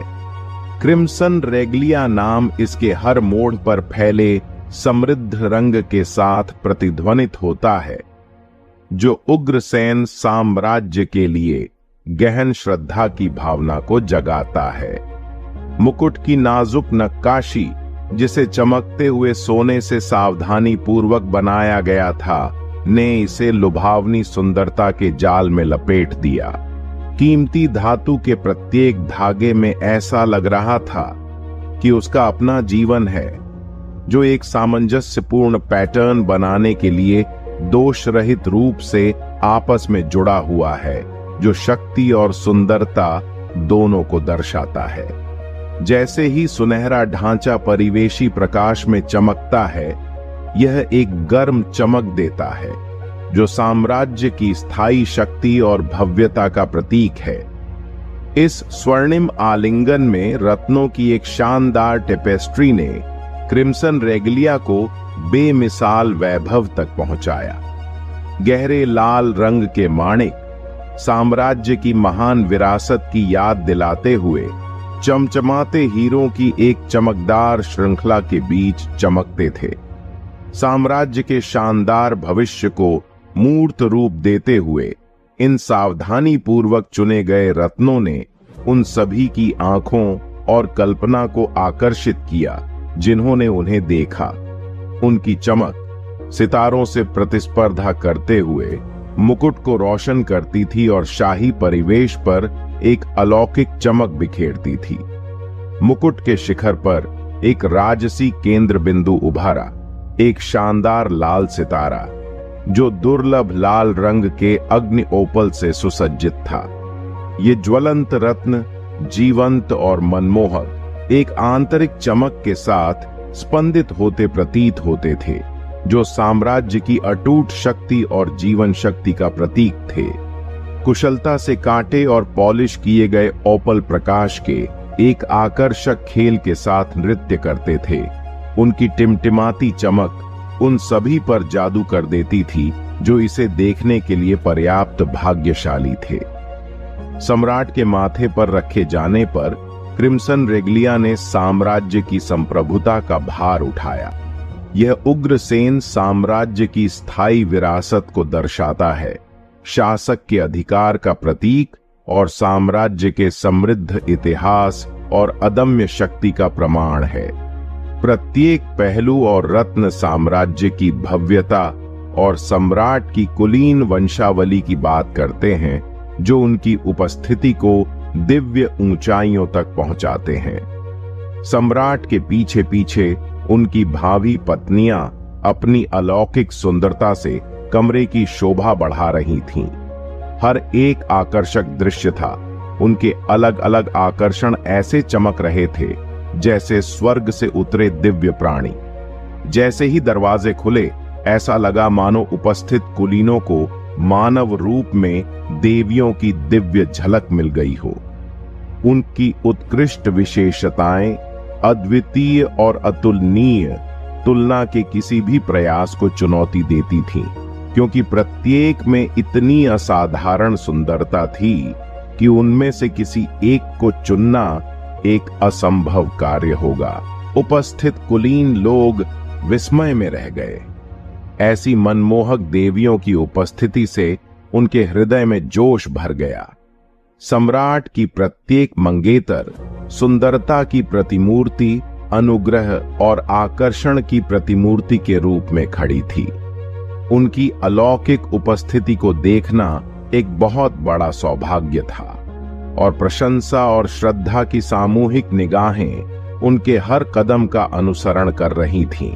क्रिम्सन रेगलिया नाम इसके हर मोड़ पर फैले समृद्ध रंग के साथ प्रतिध्वनित होता है, जो उग्रसेन साम्राज्य के लिए गहन श्रद्धा की भावना को जगाता है। मुकुट की नाजुक नक्काशी, जिसे चमकते हुए सोने से सावधानी पूर्वक बनाया गया था, ने इसे लुभावनी सुंदरता के जाल में लपेट दिया। कीमती धातु के प्रत्येक धागे में ऐसा लग रहा था कि उसका अपना जीवन है, जो एक सामंजस्यपूर्ण पैटर्न बनाने के लिए दोष रहित रूप से आपस में जुड़ा हुआ है, जो शक्ति और सुंदरता दोनों को दर्शाता है। जैसे ही सुनहरा ढांचा परिवेशी प्रकाश में चमकता है, यह एक गर्म चमक देता है, जो साम्राज्य की स्थायी शक्ति और भव्यता का प्रतीक है। इस स्वर्णिम आलिंगन में रत्नों की एक शानदार टेपेस्ट्री ने क्रिम्सन रेगलिया को बेमिसाल वैभव तक पहुंचाया। गहरे लाल रंग के माणिक साम्राज्य की महान विरासत की याद दिलाते हुए चमचमाते हीरों की एक चमकदार श्रृंखला के बीच चमकते थे। साम्राज्य के शानदार भविष्य को मूर्त रूप देते हुए इन सावधानी पूर्वक चुने गए रत्नों ने उन सभी की आंखों और कल्पना को आकर्षित किया जिन्होंने उन्हें देखा। उनकी चमक सितारों से प्रतिस्पर्धा करते हुए मुकुट को रोशन करती थी और शाही परिवेश पर एक अलौकिक चमक बिखेरती थी। मुकुट के शिखर पर एक राजसी केंद्र बिंदु उभारा, एक शानदार लाल सितारा जो दुर्लभ लाल रंग के अग्नि ओपल से सुसज्जित था। ये ज्वलंत रत्न जीवंत और मनमोहक एक आंतरिक चमक के साथ स्पंदित होते प्रतीत होते थे, जो साम्राज्य की अटूट शक्ति और जीवन शक्ति का प्रतीक थे। कुशलता से काटे और पॉलिश किए गए ओपल प्रकाश के एक आकर्षक खेल के साथ नृत्य करते थे। उनकी टिमटिमाती चमक उन सभी पर जादू कर देती थी जो इसे देखने के लिए पर्याप्त भाग्यशाली थे। सम्राट के माथे पर रखे जाने पर क्रिम्सन रेगलिया ने साम्राज्य की संप्रभुता का भार उठाया। यह उग्रसेन साम्राज्य की स्थायी विरासत को दर्शाता है, शासक के अधिकार का प्रतीक और साम्राज्य के समृद्ध इतिहास और अदम्य शक्ति का प्रमाण है। प्रत्येक पहलू और रत्न साम्राज्य की भव्यता और सम्राट की कुलीन वंशावली की बात करते हैं, जो उनकी उपस्थिति को दिव्य ऊंचाइयों तक पहुंचाते हैं। सम्राट के पीछे पीछे उनकी भावी पत्नियां अपनी अलौकिक सुंदरता से कमरे की शोभा बढ़ा रही थीं। हर एक आकर्षक दृश्य था। उनके अलग अलग आकर्षण ऐसे चमक रहे थे जैसे स्वर्ग से उतरे दिव्य प्राणी। जैसे ही दरवाजे खुले, ऐसा लगा मानो उपस्थित कुलीनों को मानव रूप में देवियों की दिव्य झलक मिल गई हो। उनकी उत्कृष्ट विशेषताएं अद्वितीय और अतुलनीय तुलना के किसी भी प्रयास को चुनौती देती थीं, क्योंकि प्रत्येक में इतनी असाधारण सुंदरता थी कि उनमें से किसी एक को चुनना एक असंभव कार्य होगा। उपस्थित कुलीन लोग विस्मय में रह गए। ऐसी मनमोहक देवियों की उपस्थिति से उनके हृदय में जोश भर गया। सम्राट की प्रत्येक मंगेतर सुंदरता की प्रतिमूर्ति, अनुग्रह और आकर्षण की प्रतिमूर्ति के रूप में खड़ी थी। उनकी अलौकिक उपस्थिति को देखना एक बहुत बड़ा सौभाग्य था और प्रशंसा और श्रद्धा की सामूहिक निगाहें उनके हर कदम का अनुसरण कर रही थीं।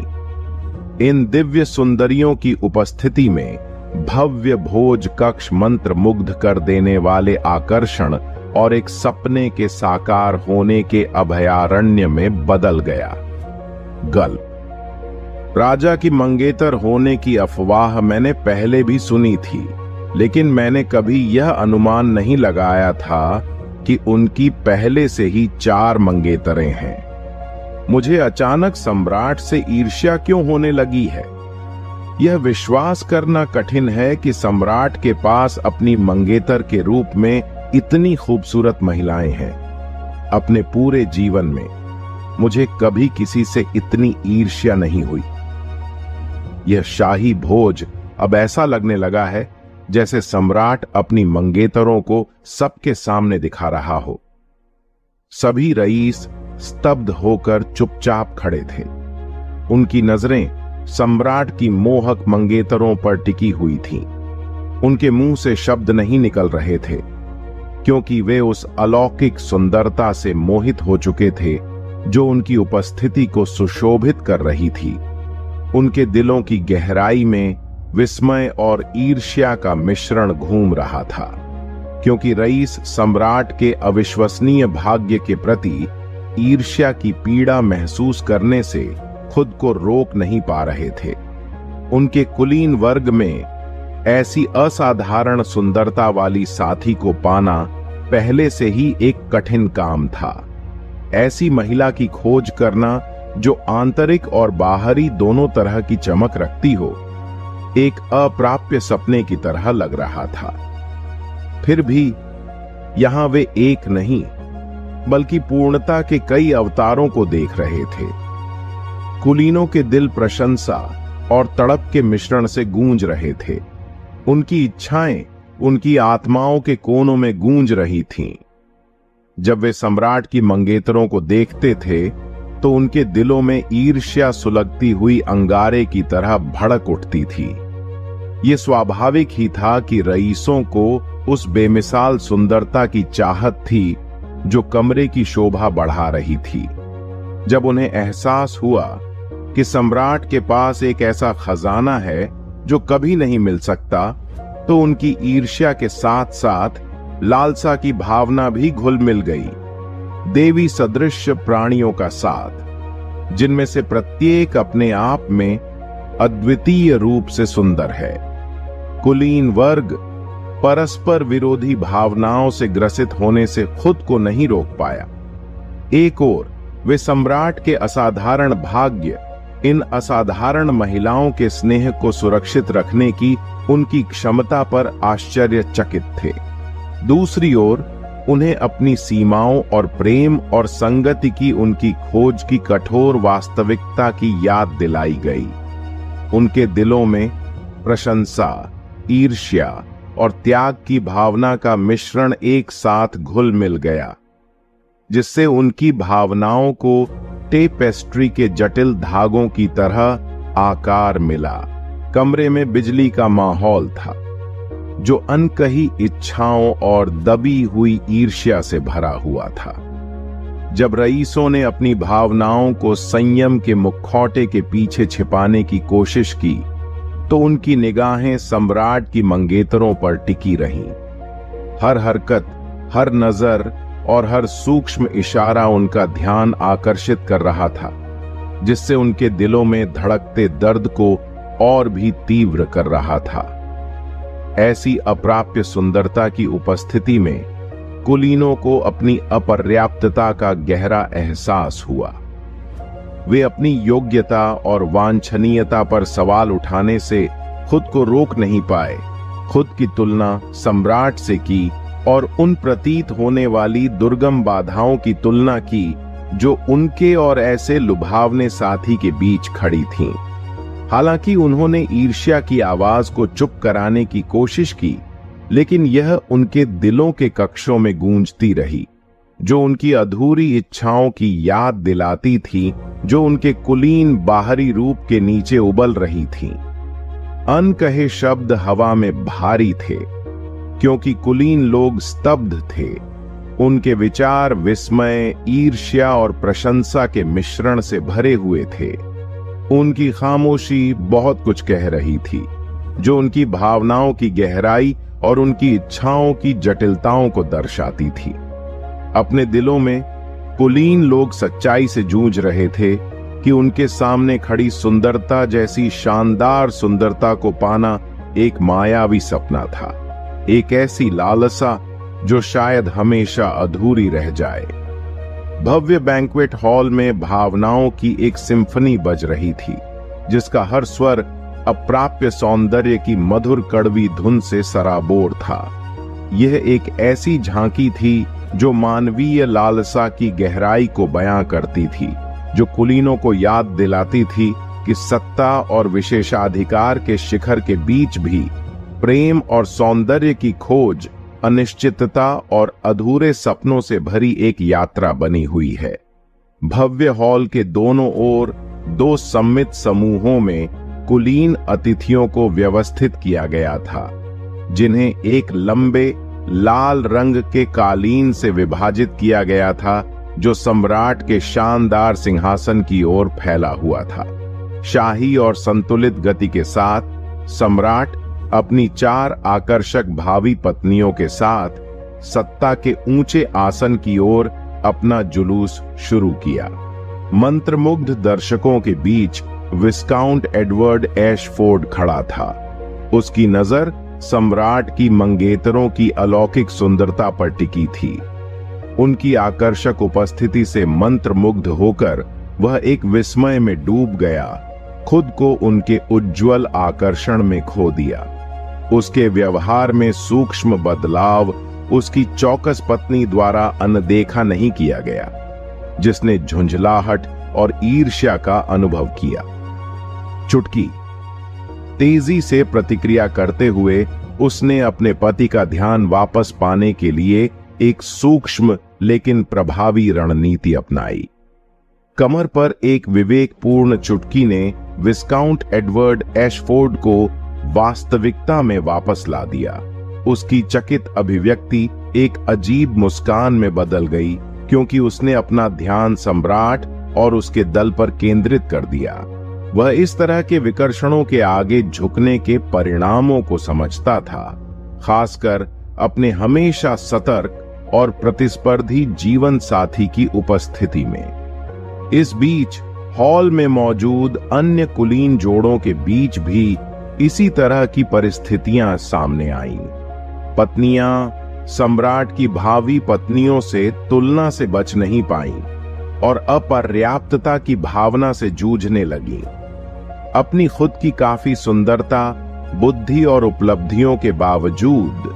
इन दिव्य सुंदरियों की उपस्थिति में भव्य भोज कक्ष मंत्र मुग्ध कर देने वाले आकर्षण और एक सपने के साकार होने के अभयारण्य में बदल गया। गल्प। राजा की मंगेतर होने की अफवाह मैंने पहले भी सुनी थी, लेकिन मैंने कभी यह अनुमान नहीं लगाया था कि उनकी पहले से ही 4 मंगेतरें हैं। मुझे अचानक सम्राट से ईर्ष्या क्यों होने लगी है? यह विश्वास करना कठिन है कि सम्राट के पास अपनी मंगेतर के रूप में इतनी खूबसूरत महिलाएं हैं। अपने पूरे जीवन में मुझे कभी किसी से इतनी ईर्ष्या नहीं हुई। यह शाही भोज अब ऐसा लगने लगा है जैसे सम्राट अपनी मंगेतरों को सबके सामने दिखा रहा हो। सभी रईस स्तब्ध होकर चुपचाप खड़े थे। उनकी नजरें सम्राट की मोहक मंगेतरों पर टिकी हुई थीं। उनके मुंह से शब्द नहीं निकल रहे थे, क्योंकि वे उस अलौकिक सुंदरता से मोहित हो चुके थे जो उनकी उपस्थिति को सुशोभित कर रही थी। उनके दिलों की गहराई में विस्मय और ईर्ष्या का मिश्रण घूम रहा था, क्योंकि रईस सम्राट के अविश्वसनीय भाग्य के प्रति ईर्ष्या की पीड़ा महसूस करने से खुद को रोक नहीं पा रहे थे। उनके कुलीन वर्ग में ऐसी असाधारण सुंदरता वाली साथी को पाना पहले से ही एक कठिन काम था। ऐसी महिला की खोज करना जो आंतरिक और बाहरी दोनों तरह की चमक रखती हो, एक अप्राप्य सपने की तरह लग रहा था। फिर भी यहां वे एक नहीं, बल्कि पूर्णता के कई अवतारों को देख रहे थे। कुलीनों के दिल प्रशंसा और तड़प के मिश्रण से गूंज रहे थे। उनकी इच्छाएं उनकी आत्माओं के कोनों में गूंज रही थीं। जब वे सम्राट की मंगेतरों को देखते थे तो उनके दिलों में ईर्ष्या सुलगती हुई अंगारे की तरह भड़क उठती थी। ये स्वाभाविक ही था कि रईसों को उस बेमिसाल सुंदरता की चाहत थी जो कमरे की शोभा बढ़ा रही थी। जब उन्हें एहसास हुआ कि सम्राट के पास एक ऐसा खजाना है जो कभी नहीं मिल सकता, तो उनकी ईर्ष्या के साथ साथ लालसा की भावना भी घुल मिल गई। देवी सदृश प्राणियों का साथ, जिनमें से प्रत्येक अपने आप में अद्वितीय रूप से सुंदर है। कुलीन वर्ग परस्पर विरोधी भावनाओं से ग्रसित होने से खुद को नहीं रोक पाया। एक ओर वे सम्राट के असाधारण भाग्य इन असाधारण महिलाओं के स्नेह को सुरक्षित रखने की उनकी क्षमता पर आश्चर्यचकित थे। दूसरी ओर उन्हें अपनी सीमाओं और प्रेम और संगति की उनकी खोज की कठोर वास्तविकता की याद दिलाई गई। उनके दिलों में प्रशंसा, ईर्ष्या और त्याग की भावना का मिश्रण एक साथ घुल मिल गया, जिससे उनकी भावनाओं को टेपेस्ट्री के जटिल धागों की तरह आकार मिला। कमरे में बिजली का माहौल था, जो अनकही इच्छाओं और दबी हुई ईर्ष्या से भरा हुआ था। जब रईसों ने अपनी भावनाओं को संयम के मुखौटे के पीछे छिपाने की कोशिश की, तो उनकी निगाहें सम्राट की मंगेतरों पर टिकी रहीं। हर हरकत, हर नजर और हर सूक्ष्म इशारा उनका ध्यान आकर्षित कर रहा था, जिससे उनके दिलों में धड़कते दर्द को और भी तीव्र कर रहा था। ऐसी अप्राप्य सुंदरता की उपस्थिति में कुलीनों को अपनी अपर्याप्तता का गहरा एहसास हुआ। वे अपनी योग्यता और वांछनीयता पर सवाल उठाने से खुद को रोक नहीं पाए। खुद की तुलना सम्राट से की और उन प्रतीत होने वाली दुर्गम बाधाओं की तुलना की जो उनके और ऐसे लुभावने साथी के बीच खड़ी थीं। हालांकि उन्होंने ईर्ष्या की आवाज को चुप कराने की कोशिश की, लेकिन यह उनके दिलों के कक्षों में गूंजती रही, जो उनकी अधूरी इच्छाओं की याद दिलाती थी, जो उनके कुलीन बाहरी रूप के नीचे उबल रही थीं। अनकहे शब्द हवा में भारी थे, क्योंकि कुलीन लोग स्तब्ध थे। उनके विचार विस्मय, ईर्ष्या और प्रशंसा के मिश्रण से भरे हुए थे। उनकी खामोशी बहुत कुछ कह रही थी, जो उनकी भावनाओं की गहराई और उनकी इच्छाओं की जटिलताओं को दर्शाती थी। अपने दिलों में कुलीन लोग सच्चाई से जूझ रहे थे कि उनके सामने खड़ी सुंदरता जैसी शानदार सुंदरता को पाना एक मायावी सपना था, एक ऐसी लालसा जो शायद हमेशा अधूरी रह जाए। भव्य बैंक्वेट हॉल में भावनाओं की एक सिम्फनी बज रही थी, जिसका हर स्वर अप्राप्य सौंदर्य की मधुर कड़वी धुन से सराबोर था। यह एक ऐसी झांकी थी जो मानवीय लालसा की गहराई को बयां करती थी, जो कुलीनों को याद दिलाती थी कि सत्ता और विशेषाधिकार के शिखर के बीच भी प्रेम और सौंदर्य की खोज अनिश्चितता और अधूरे सपनों से भरी एक यात्रा बनी हुई है। भव्य हॉल के दोनों ओर दो सम्मित समूहों में कुलीन अतिथियों को व्यवस्थित किया गया था, जिन्हें एक लंबे लाल रंग के कालीन से विभाजित किया गया था, जो सम्राट के शानदार सिंहासन की ओर फैला हुआ था। शाही और संतुलित गति के साथ सम्राट अपनी 4 आकर्षक भावी पत्नियों के साथ सत्ता के ऊंचे आसन की ओर अपना जुलूस शुरू किया। मंत्रमुग्ध दर्शकों के बीच विस्काउंट एडवर्ड एशफोर्ड खड़ा था। उसकी नजर सम्राट की मंगेतरों की अलौकिक सुंदरता पर टिकी थी। उनकी आकर्षक उपस्थिति से मंत्रमुग्ध होकर वह एक विस्मय में डूब गया, खुद को उनके उज्ज्वल आकर्षण में खो दिया। उसके व्यवहार में सूक्ष्म बदलाव उसकी चौकस पत्नी द्वारा अनदेखा नहीं किया गया, जिसने झुंझलाहट और ईर्ष्या का अनुभव किया। चुटकी तेजी से प्रतिक्रिया करते हुए उसने अपने पति का ध्यान वापस पाने के लिए एक सूक्ष्म लेकिन प्रभावी रणनीति अपनाई। कमर पर एक विवेकपूर्ण चुटकी ने विस्काउंट एडवर्ड एशफोर्ड को वास्तविकता में वापस ला दिया। उसकी चकित अभिव्यक्ति एक अजीब मुस्कान में बदल गई, क्योंकि उसने अपना ध्यान सम्राट और उसके दल पर केंद्रित कर दिया। वह इस तरह के विकर्षणों के आगे झुकने के परिणामों को समझता था, खासकर अपने हमेशा सतर्क और प्रतिस्पर्धी जीवन साथी की उपस्थिति में। इस बीच हॉल में मौजूद अन्य कुलीन जोड़ों के बीच भी इसी तरह की परिस्थितियां सामने आईं। पत्नियां सम्राट की भावी पत्नियों से तुलना से बच नहीं पाईं और अपर्याप्तता की भावना से जूझने लगीं। अपनी खुद की काफी सुंदरता, बुद्धि और उपलब्धियों के बावजूद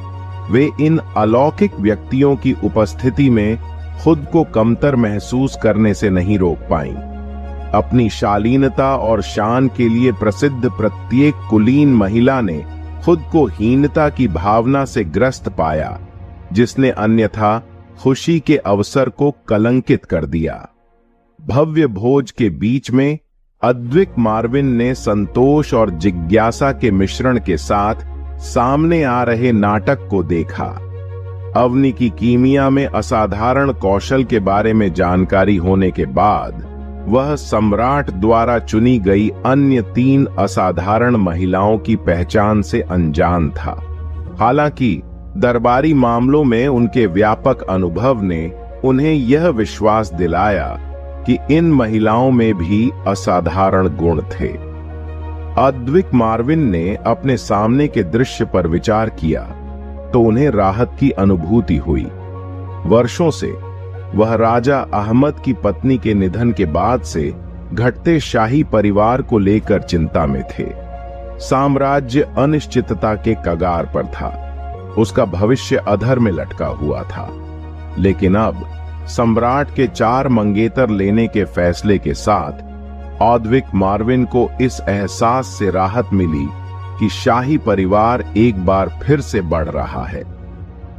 वे इन अलौकिक व्यक्तियों की उपस्थिति में खुद को कमतर महसूस करने से नहीं रोक पाईं। अपनी शालीनता और शान के लिए प्रसिद्ध प्रत्येक कुलीन महिला ने खुद को हीनता की भावना से ग्रस्त पाया, जिसने अन्यथा खुशी के अवसर को कलंकित कर दिया। भव्य भोज के बीच में अद्विक मार्विन ने संतोष और जिज्ञासा के मिश्रण के साथ सामने आ रहे नाटक को देखा। अवनी की कीमिया में असाधारण कौशल के बारे में जानकारी होने के बाद वह सम्राट द्वारा चुनी गई अन्य 3 असाधारण महिलाओं की पहचान से अनजान था। हालांकि दरबारी मामलों में उनके व्यापक अनुभव ने उन्हें यह विश्वास दिलाया कि इन महिलाओं में भी असाधारण गुण थे। अद्विक मार्विन ने अपने सामने के दृश्य पर विचार किया तो उन्हें राहत की अनुभूति हुई। वर्षों से वह राजा अहमद की पत्नी के निधन के बाद से घटते शाही परिवार को लेकर चिंता में थे। साम्राज्य अनिश्चितता के कगार पर था, उसका भविष्य अधर में लटका हुआ था। लेकिन अब सम्राट के 4 मंगेतर लेने के फैसले के साथ अद्विक मार्विन को इस एहसास से राहत मिली कि शाही परिवार एक बार फिर से बढ़ रहा है।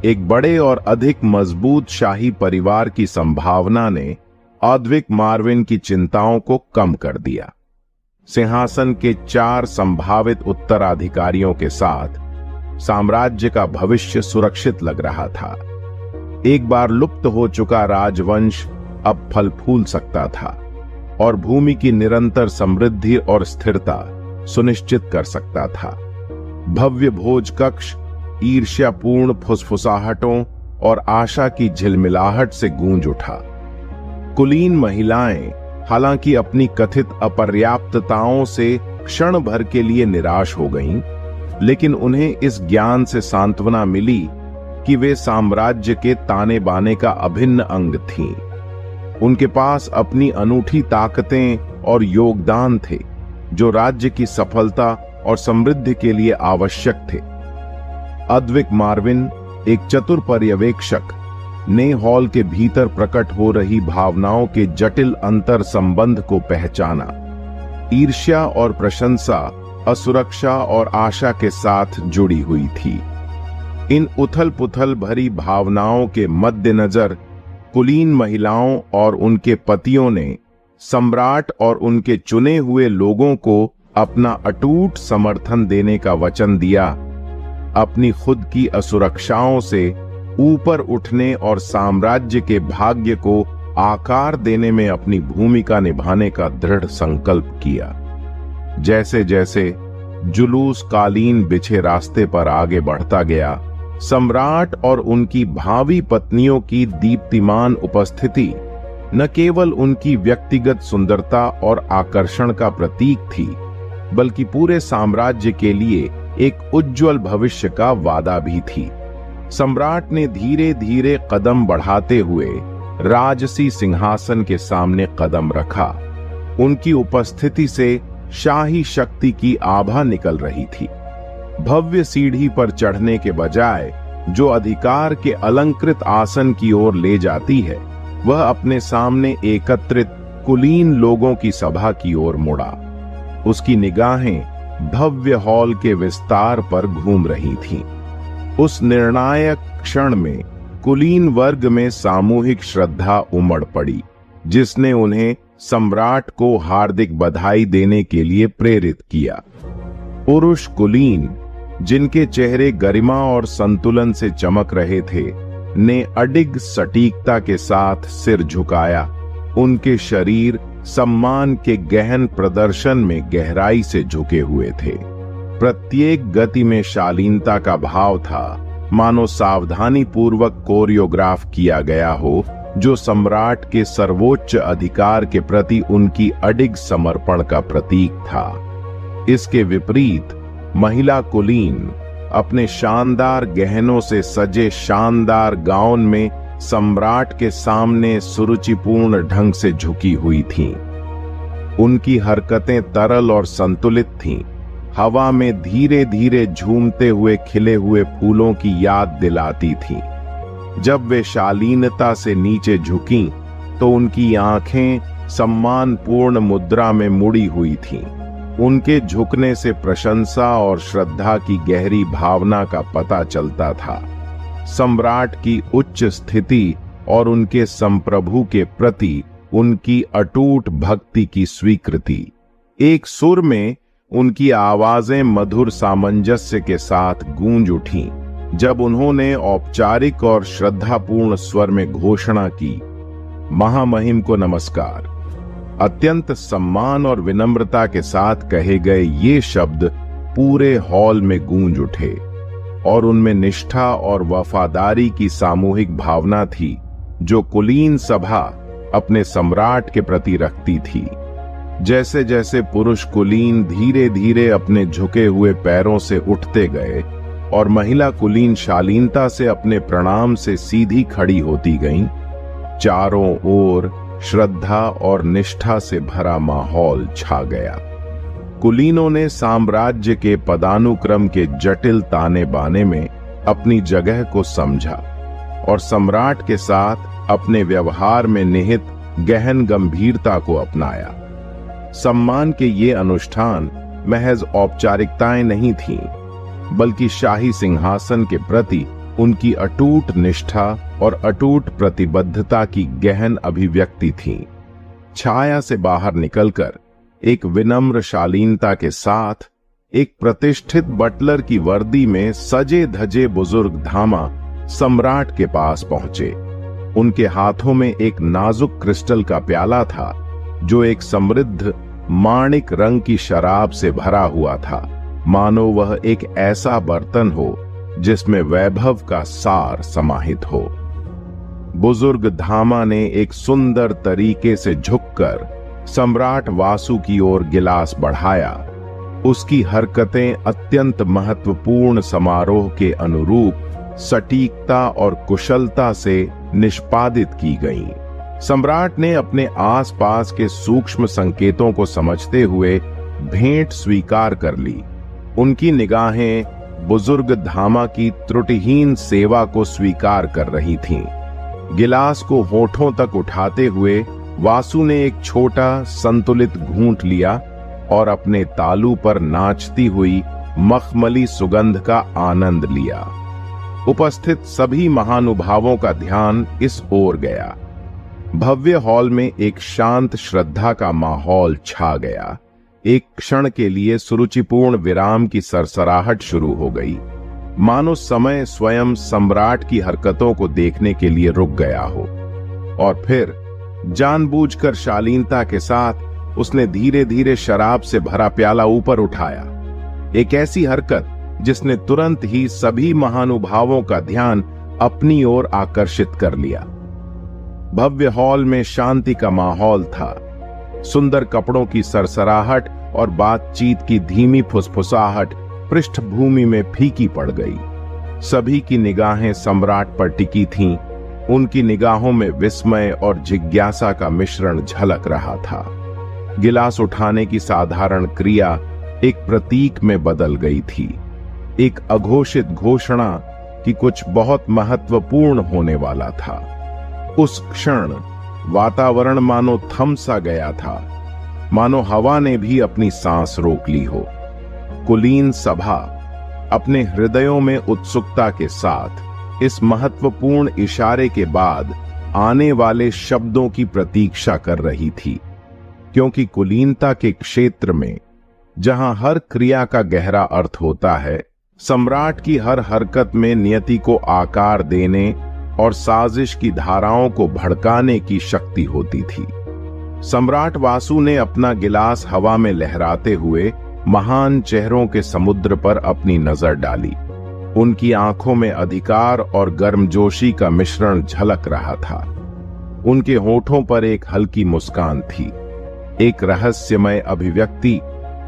एक बड़े और अधिक मजबूत शाही परिवार की संभावना ने अद्विक मार्विन की चिंताओं को कम कर दिया। सिंहासन के 4 संभावित उत्तराधिकारियों के साथ साम्राज्य का भविष्य सुरक्षित लग रहा था। एक बार लुप्त हो चुका राजवंश अब फल फूल सकता था और भूमि की निरंतर समृद्धि और स्थिरता सुनिश्चित कर सकता था। भव्य भोज कक्ष ईर्ष्यापूर्ण फुसफुसाहटों और आशा की झिलमिलाहट से गूंज उठा। कुलीन महिलाएं हालांकि अपनी कथित अपर्याप्तताओं से क्षण भर के लिए निराश हो गईं, लेकिन उन्हें इस ज्ञान से सांत्वना मिली कि वे साम्राज्य के ताने बाने का अभिन्न अंग थीं। उनके पास अपनी अनूठी ताकतें और योगदान थे जो राज्य की सफलता और समृद्धि के लिए आवश्यक थे। अद्विक मार्विन, एक चतुर पर्यवेक्षक, ने हॉल के भीतर प्रकट हो रही भावनाओं के जटिल अंतर संबंध को पहचाना। ईर्ष्या और प्रशंसा असुरक्षा और आशा के साथ जुड़ी हुई थी। इन उथल पुथल भरी भावनाओं के मद्देनजर कुलीन महिलाओं और उनके पतियों ने सम्राट और उनके चुने हुए लोगों को अपना अटूट समर्थन देने का वचन दिया। अपनी खुद की असुरक्षाओं से ऊपर उठने और साम्राज्य के भाग्य को आकार देने में अपनी भूमिका निभाने का दृढ़ संकल्प किया। जैसे जैसे जुलूस कालीन बिछे रास्ते पर आगे बढ़ता गया, सम्राट और उनकी भावी पत्नियों की दीप्तिमान उपस्थिति न केवल उनकी व्यक्तिगत सुंदरता और आकर्षण का प्रतीक थी, बल्कि पूरे साम्राज्य के लिए एक उज्जवल भविष्य का वादा भी थी। सम्राट ने धीरे धीरे कदम बढ़ाते हुए राजसी सिंहासन के सामने कदम रखा। उनकी उपस्थिति से शाही शक्ति की आभा निकल रही थी। भव्य सीढ़ी पर चढ़ने के बजाय जो अधिकार के अलंकृत आसन की ओर ले जाती है, वह अपने सामने एकत्रित कुलीन लोगों की सभा की ओर मुड़ा। उसकी निगाहें भव्य हॉल के विस्तार पर घूम रही थीं। उस निर्णायक क्षण में कुलीन वर्ग में सामूहिक श्रद्धा उमड़ पड़ी, जिसने उन्हें सम्राट को हार्दिक बधाई देने के लिए प्रेरित किया। पुरुष कुलीन, जिनके चेहरे गरिमा और संतुलन से चमक रहे थे, ने अडिग सटीकता के साथ सिर झुकाया। उनके शरीर सम्मान के गहन प्रदर्शन में गहराई से झुके हुए थे। प्रत्येक गति में शालीनता का भाव था, मानो सावधानी पूर्वक कोरियोग्राफ किया गया हो, जो सम्राट के सर्वोच्च अधिकार के प्रति उनकी अडिग समर्पण का प्रतीक था। इसके विपरीत महिला कुलीन अपने शानदार गहनों से सजे शानदार गाउन में सम्राट के सामने सुरुचिपूर्ण ढंग से झुकी हुई थीं। उनकी हरकतें तरल और संतुलित थीं, हवा में धीरे धीरे झूमते हुए खिले हुए फूलों की याद दिलाती थीं। जब वे शालीनता से नीचे झुकीं, तो उनकी आंखें सम्मानपूर्ण मुद्रा में मुड़ी हुई थीं। उनके झुकने से प्रशंसा और श्रद्धा की गहरी भावना का पता चलता था। सम्राट की उच्च स्थिति और उनके संप्रभु के प्रति उनकी अटूट भक्ति की स्वीकृति। एक सुर में उनकी आवाजें मधुर सामंजस्य के साथ गूंज उठीं जब उन्होंने औपचारिक और श्रद्धापूर्ण स्वर में घोषणा की, महामहिम को नमस्कार। अत्यंत सम्मान और विनम्रता के साथ कहे गए ये शब्द पूरे हॉल में गूंज उठे और उनमें निष्ठा और वफादारी की सामूहिक भावना थी जो कुलीन सभा अपने सम्राट के प्रति रखती थी। जैसे जैसे पुरुष कुलीन धीरे धीरे अपने झुके हुए पैरों से उठते गए और महिला कुलीन शालीनता से अपने प्रणाम से सीधी खड़ी होती गईं, चारों ओर श्रद्धा और निष्ठा से भरा माहौल छा गया। कुलीनों ने साम्राज्य के पदानुक्रम के जटिल ताने बाने में अपनी जगह को समझा और सम्राट के साथ अपने व्यवहार में निहित गहन गंभीरता को अपनाया। सम्मान के ये अनुष्ठान महज औपचारिकताएं नहीं थीं, बल्कि शाही सिंहासन के प्रति उनकी अटूट निष्ठा और अटूट प्रतिबद्धता की गहन अभिव्यक्ति थी। छाया से बाहर निकलकर एक विनम्र शालीनता के साथ एक प्रतिष्ठित बटलर की वर्दी में सजे धजे बुजुर्ग धामा सम्राट के पास पहुंचे। उनके हाथों में एक नाजुक क्रिस्टल का प्याला था जो एक समृद्ध माणिक रंग की शराब से भरा हुआ था, मानो वह एक ऐसा बर्तन हो जिसमें वैभव का सार समाहित हो। बुजुर्ग धामा ने एक सुंदर तरीके से झुककर सम्राट वासु की ओर गिलास बढ़ाया। उसकी हरकतें अत्यंत महत्वपूर्ण समारोह के अनुरूप सटीकता और कुशलता से निष्पादित की गईं। सम्राट ने अपने आसपास के सूक्ष्म संकेतों को समझते हुए भेंट स्वीकार कर ली। उनकी निगाहें बुजुर्ग धामा की त्रुटिहीन सेवा को स्वीकार कर रही थीं। गिलास को होठों तक उठाते हुए वासु ने एक छोटा संतुलित घूंट लिया और अपने तालू पर नाचती हुई मखमली सुगंध का आनंद लिया। उपस्थित सभी महानुभावों का ध्यान इस ओर गया। भव्य हॉल में एक शांत श्रद्धा का माहौल छा गया। एक क्षण के लिए सुरुचिपूर्ण विराम की सरसराहट शुरू हो गई, मानो समय स्वयं सम्राट की हरकतों को देखने के लिए रुक गया हो। और फिर जानबूझकर शालीनता के साथ उसने धीरे धीरे शराब से भरा प्याला ऊपर उठाया। एक ऐसी हरकत जिसने तुरंत ही सभी महानुभावों का ध्यान अपनी ओर आकर्षित कर लिया। भव्य हॉल में शांति का माहौल था। सुंदर कपड़ों की सरसराहट और बातचीत की धीमी फुसफुसाहट पृष्ठभूमि में फीकी पड़ गई। सभी की निगाहें सम्राट पर टिकी थीं। उनकी निगाहों में विस्मय और जिज्ञासा का मिश्रण झलक रहा था। गिलास उठाने की साधारण क्रिया एक प्रतीक में बदल गई थी, एक अघोषित घोषणा कि कुछ बहुत महत्वपूर्ण होने वाला था। उस क्षण वातावरण मानो थम सा गया था, मानो हवा ने भी अपनी सांस रोक ली हो। कुलीन सभा अपने हृदयों में उत्सुकता के साथ इस महत्वपूर्ण इशारे के बाद आने वाले शब्दों की प्रतीक्षा कर रही थी, क्योंकि कुलीनता के क्षेत्र में जहां हर क्रिया का गहरा अर्थ होता है, सम्राट की हर हरकत में नियति को आकार देने और साजिश की धाराओं को भड़काने की शक्ति होती थी। सम्राट वासु ने अपना गिलास हवा में लहराते हुए महान चेहरों के समुद्र पर अपनी नजर डाली। उनकी आंखों में अधिकार और गर्मजोशी का मिश्रण झलक रहा था। उनके होठों पर एक हल्की मुस्कान थी, एक रहस्यमय अभिव्यक्ति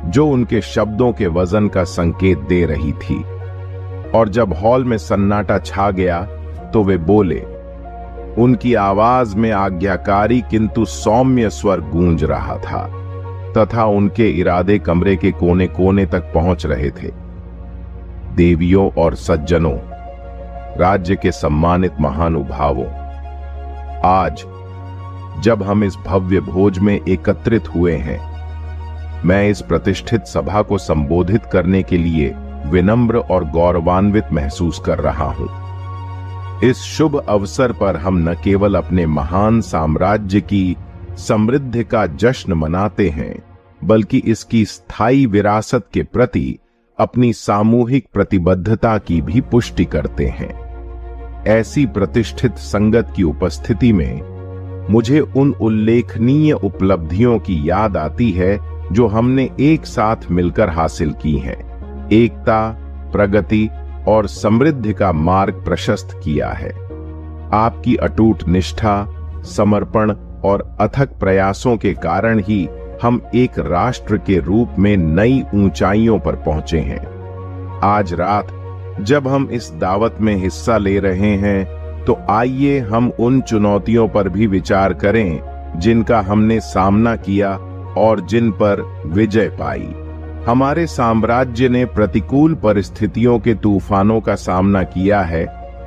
जो उनके शब्दों के वजन का संकेत दे रही थी। और जब हॉल में सन्नाटा छा गया तो वे बोले, उनकी आवाज में आज्ञाकारी किंतु सौम्य स्वर गूंज रहा था तथा उनके इरादे कमरे के कोने कोने तक पहुंच रहे थे। देवियों और सज्जनों, राज्य के सम्मानित महानुभावों, आज जब हम इस भव्य भोज में एकत्रित हुए हैं, मैं इस प्रतिष्ठित सभा को संबोधित करने के लिए विनम्र और गौरवान्वित महसूस कर रहा हूं। इस शुभ अवसर पर हम न केवल अपने महान साम्राज्य की समृद्धि का जश्न मनाते हैं, बल्कि इसकी स्थायी विरासत के प्रति अपनी सामूहिक प्रतिबद्धता की भी पुष्टि करते हैं। ऐसी प्रतिष्ठित संगत की उपस्थिति में मुझे उन उल्लेखनीय उपलब्धियों की याद आती है जो हमने एक साथ मिलकर हासिल की हैं। एकता, प्रगति और समृद्धि का मार्ग प्रशस्त किया है। आपकी अटूट निष्ठा, समर्पण और अथक प्रयासों के कारण ही हम एक राष्ट्र के रूप में नई ऊंचाइयों पर पहुंचे हैं। आज रात जब हम इस दावत में हिस्सा ले रहे हैं, तो आइए हम उन चुनौतियों पर भी विचार करें जिनका हमने सामना किया और जिन पर विजय पाई। हमारे साम्राज्य ने प्रतिकूल परिस्थितियों के तूफानों का सामना किया है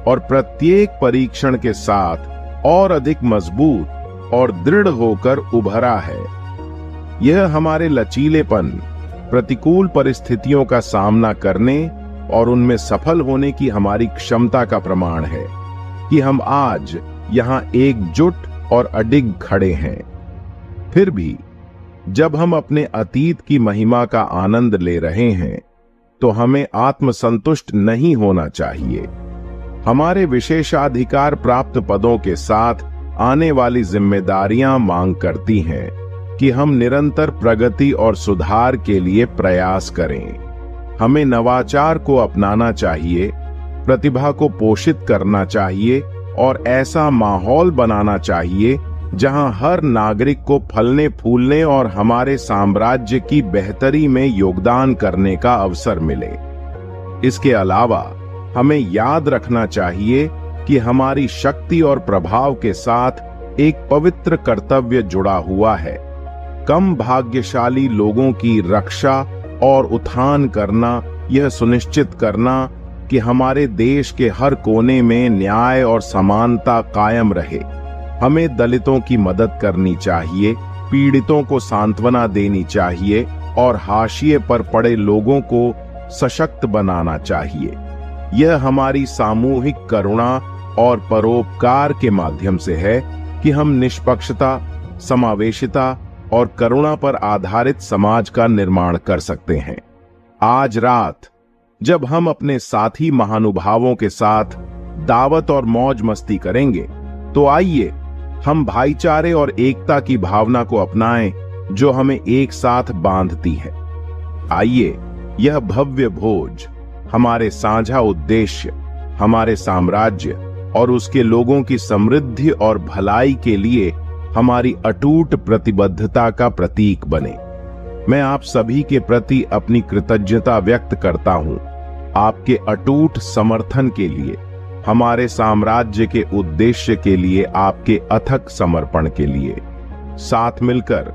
और प्रत्येक परीक्षण के साथ और अधिक मजबूत और दृढ़ होकर उभरा है। यह हमारे लचीलेपन, प्रतिकूल परिस्थितियों का सामना करने और उनमें सफल होने की हमारी क्षमता का प्रमाण है कि हम आज यहां एकजुट और अडिग खड़े हैं। फिर भी जब हम अपने अतीत की महिमा का आनंद ले रहे हैं, तो हमें आत्मसंतुष्ट नहीं होना चाहिए। हमारे विशेषाधिकार प्राप्त पदों के साथ आने वाली जिम्मेदारियां मांग करती हैं कि हम निरंतर प्रगति और सुधार के लिए प्रयास करें। हमें नवाचार को अपनाना चाहिए, प्रतिभा को पोषित करना चाहिए और ऐसा माहौल बनाना चाहिए जहां हर नागरिक को फलने फूलने और हमारे साम्राज्य की बेहतरी में योगदान करने का अवसर मिले। इसके अलावा हमें याद रखना चाहिए कि हमारी शक्ति और प्रभाव के साथ एक पवित्र कर्तव्य जुड़ा हुआ है। कम भाग्यशाली लोगों की रक्षा और उत्थान करना, यह सुनिश्चित करना कि हमारे देश के हर कोने में न्याय और समानता कायम रहे। हमें दलितों की मदद करनी चाहिए, पीड़ितों को सांत्वना देनी चाहिए और हाशिए पर पड़े लोगों को सशक्त बनाना चाहिए। यह हमारी सामूहिक करुणा और परोपकार के माध्यम से है कि हम निष्पक्षता, समावेशिता और करुणा पर आधारित समाज का निर्माण कर सकते हैं। आज रात जब हम अपने साथी महानुभावों के साथ दावत और मौज मस्ती करेंगे, तो आइए हम भाईचारे और एकता की भावना को अपनाएं जो हमें एक साथ बांधती है। आइए यह भव्य भोज हमारे साझा उद्देश्य, हमारे साम्राज्य और उसके लोगों की समृद्धि और भलाई के लिए हमारी अटूट प्रतिबद्धता का प्रतीक बने। मैं आप सभी के प्रति अपनी कृतज्ञता व्यक्त करता हूं, आपके अटूट समर्थन के लिए, हमारे साम्राज्य के उद्देश्य के लिए आपके अथक समर्पण के लिए। साथ मिलकर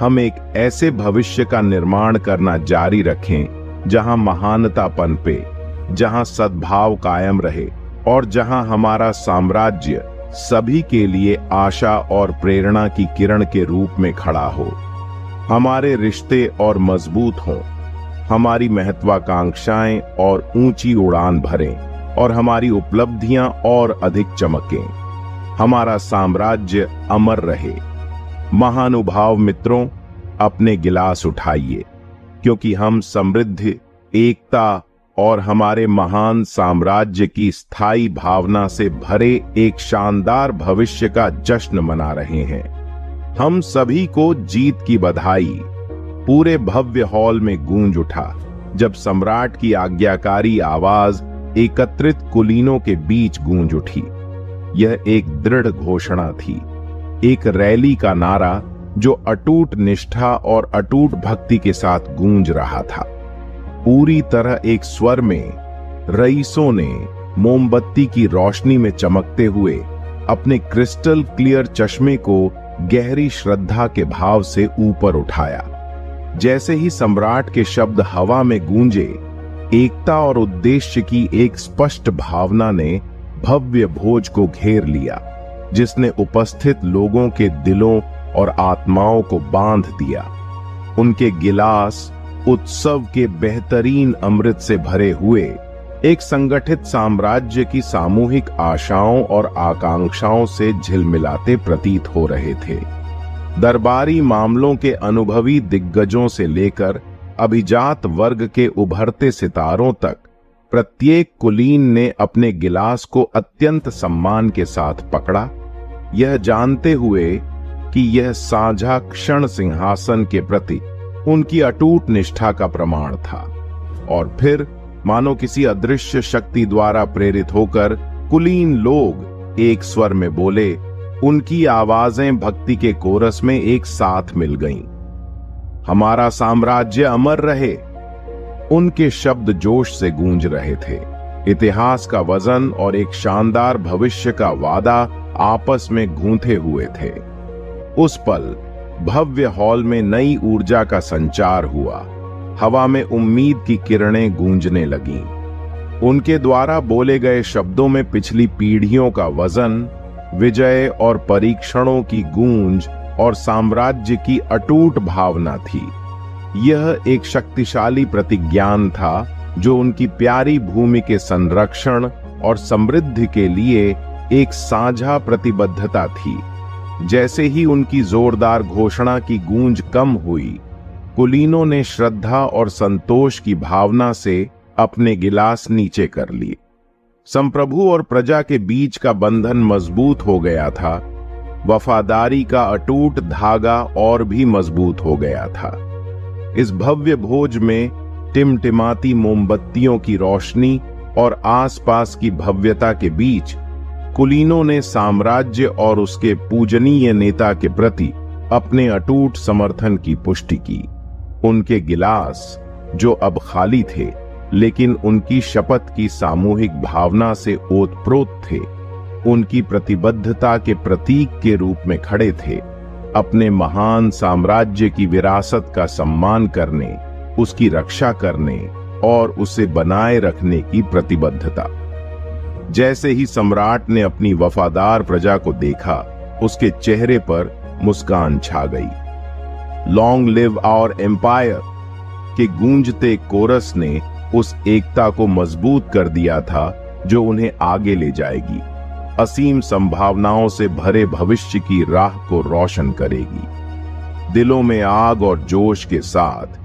हम एक ऐसे भविष्य का निर्माण करना जारी रखें जहां महानता पनपे, जहां सद्भाव कायम रहे और जहां हमारा साम्राज्य सभी के लिए आशा और प्रेरणा की किरण के रूप में खड़ा हो। हमारे रिश्ते और मजबूत हों, हमारी महत्वाकांक्षाएं और ऊंची उड़ान भरें और हमारी उपलब्धियां और अधिक चमकें। हमारा साम्राज्य अमर रहे। महानुभाव मित्रों, अपने गिलास उठाइए, क्योंकि हम समृद्धि, एकता और हमारे महान साम्राज्य की स्थायी भावना से भरे एक शानदार भविष्य का जश्न मना रहे हैं। हम सभी को जीत की बधाई। पूरे भव्य हॉल में गूंज उठा जब सम्राट की आज्ञाकारी आवाज एकत्रित कुलीनों के बीच गूंज उठी। यह एक दृढ़ घोषणा थी, एक रैली का नारा जो अटूट निष्ठा और अटूट भक्ति के साथ गूंज रहा था। पूरी तरह एक स्वर में रईसों ने मोमबत्ती की रोशनी में चमकते हुए अपने क्रिस्टल क्लियर चश्मे को गहरी श्रद्धा के भाव से ऊपर उठाया। जैसे ही सम्राट के शब्द हवा में गूंजे, एकता और उद्देश्य की एक स्पष्ट भावना ने भव्य भोज को घेर लिया, जिसने उपस्थित लोगों के दिलों और आत्माओं को बांध दिया। उनके गिलास उत्सव के बेहतरीन अमृत से भरे हुए एक संगठित साम्राज्य की सामूहिक आशाओं और आकांक्षाओं से झिलमिलाते प्रतीत हो रहे थे। दरबारी मामलों के अनुभवी दिग्गजों से लेकर अभिजात वर्ग के उभरते सितारों तक प्रत्येक कुलीन ने अपने गिलास को अत्यंत सम्मान के साथ पकड़ा, यह जानते हुए कि यह साझा क्षण सिंहासन के प्रति उनकी अटूट निष्ठा का प्रमाण था। और फिर मानो किसी अदृश्य शक्ति द्वारा प्रेरित होकर कुलीन लोग एक स्वर में बोले। उनकी आवाजें भक्ति के कोरस में एक साथ मिल गईं। हमारा साम्राज्य अमर रहे। उनके शब्द जोश से गूंज रहे थे। इतिहास का वजन और एक शानदार भविष्य का वादा आपस में गूंथे हुए थे। उस पल भव्य हॉल में नई ऊर्जा का संचार हुआ। हवा में उम्मीद की किरणें गूंजने लगीं। उनके द्वारा बोले गए शब्दों में पिछली पीढ़ियों का वजन, विजय और परीक्षणों की गूंज और साम्राज्य की अटूट भावना थी। यह एक शक्तिशाली प्रतिज्ञान था जो उनकी प्यारी भूमि के संरक्षण और समृद्धि के लिए एक साझा प्रतिबद्धता थी। जैसे ही उनकी जोरदार घोषणा की गूंज कम हुई, कुलीनों ने श्रद्धा और संतोष की भावना से अपने गिलास नीचे कर लिए। संप्रभु और प्रजा के बीच का बंधन मजबूत हो गया था। वफादारी का अटूट धागा और भी मजबूत हो गया था। इस भव्य भोज में टिमटिमाती मोमबत्तियों की रोशनी और आसपास की भव्यता के बीच कुलीनों ने साम्राज्य और उसके पूजनीय नेता के प्रति अपने अटूट समर्थन की पुष्टि की। उनके गिलास, जो अब खाली थे, लेकिन उनकी शपथ की सामूहिक भावना से ओतप्रोत थे, उनकी प्रतिबद्धता के प्रतीक के रूप में खड़े थे। अपने महान साम्राज्य की विरासत का सम्मान करने, उसकी रक्षा करने और उसे बनाए रखने की प्रतिबद्धता। जैसे ही सम्राट ने अपनी वफादार प्रजा को देखा, उसके चेहरे पर मुस्कान छा गई। लॉन्ग लिव आवर एम्पायर के गूंजते कोरस ने उस एकता को मजबूत कर दिया था जो उन्हें आगे ले जाएगी, असीम संभावनाओं से भरे भविष्य की राह को रोशन करेगी। दिलों में आग और जोश के साथ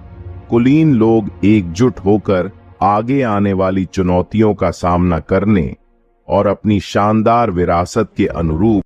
कुलीन लोग एकजुट होकर आगे आने वाली चुनौतियों का सामना करने और अपनी शानदार विरासत के अनुरूप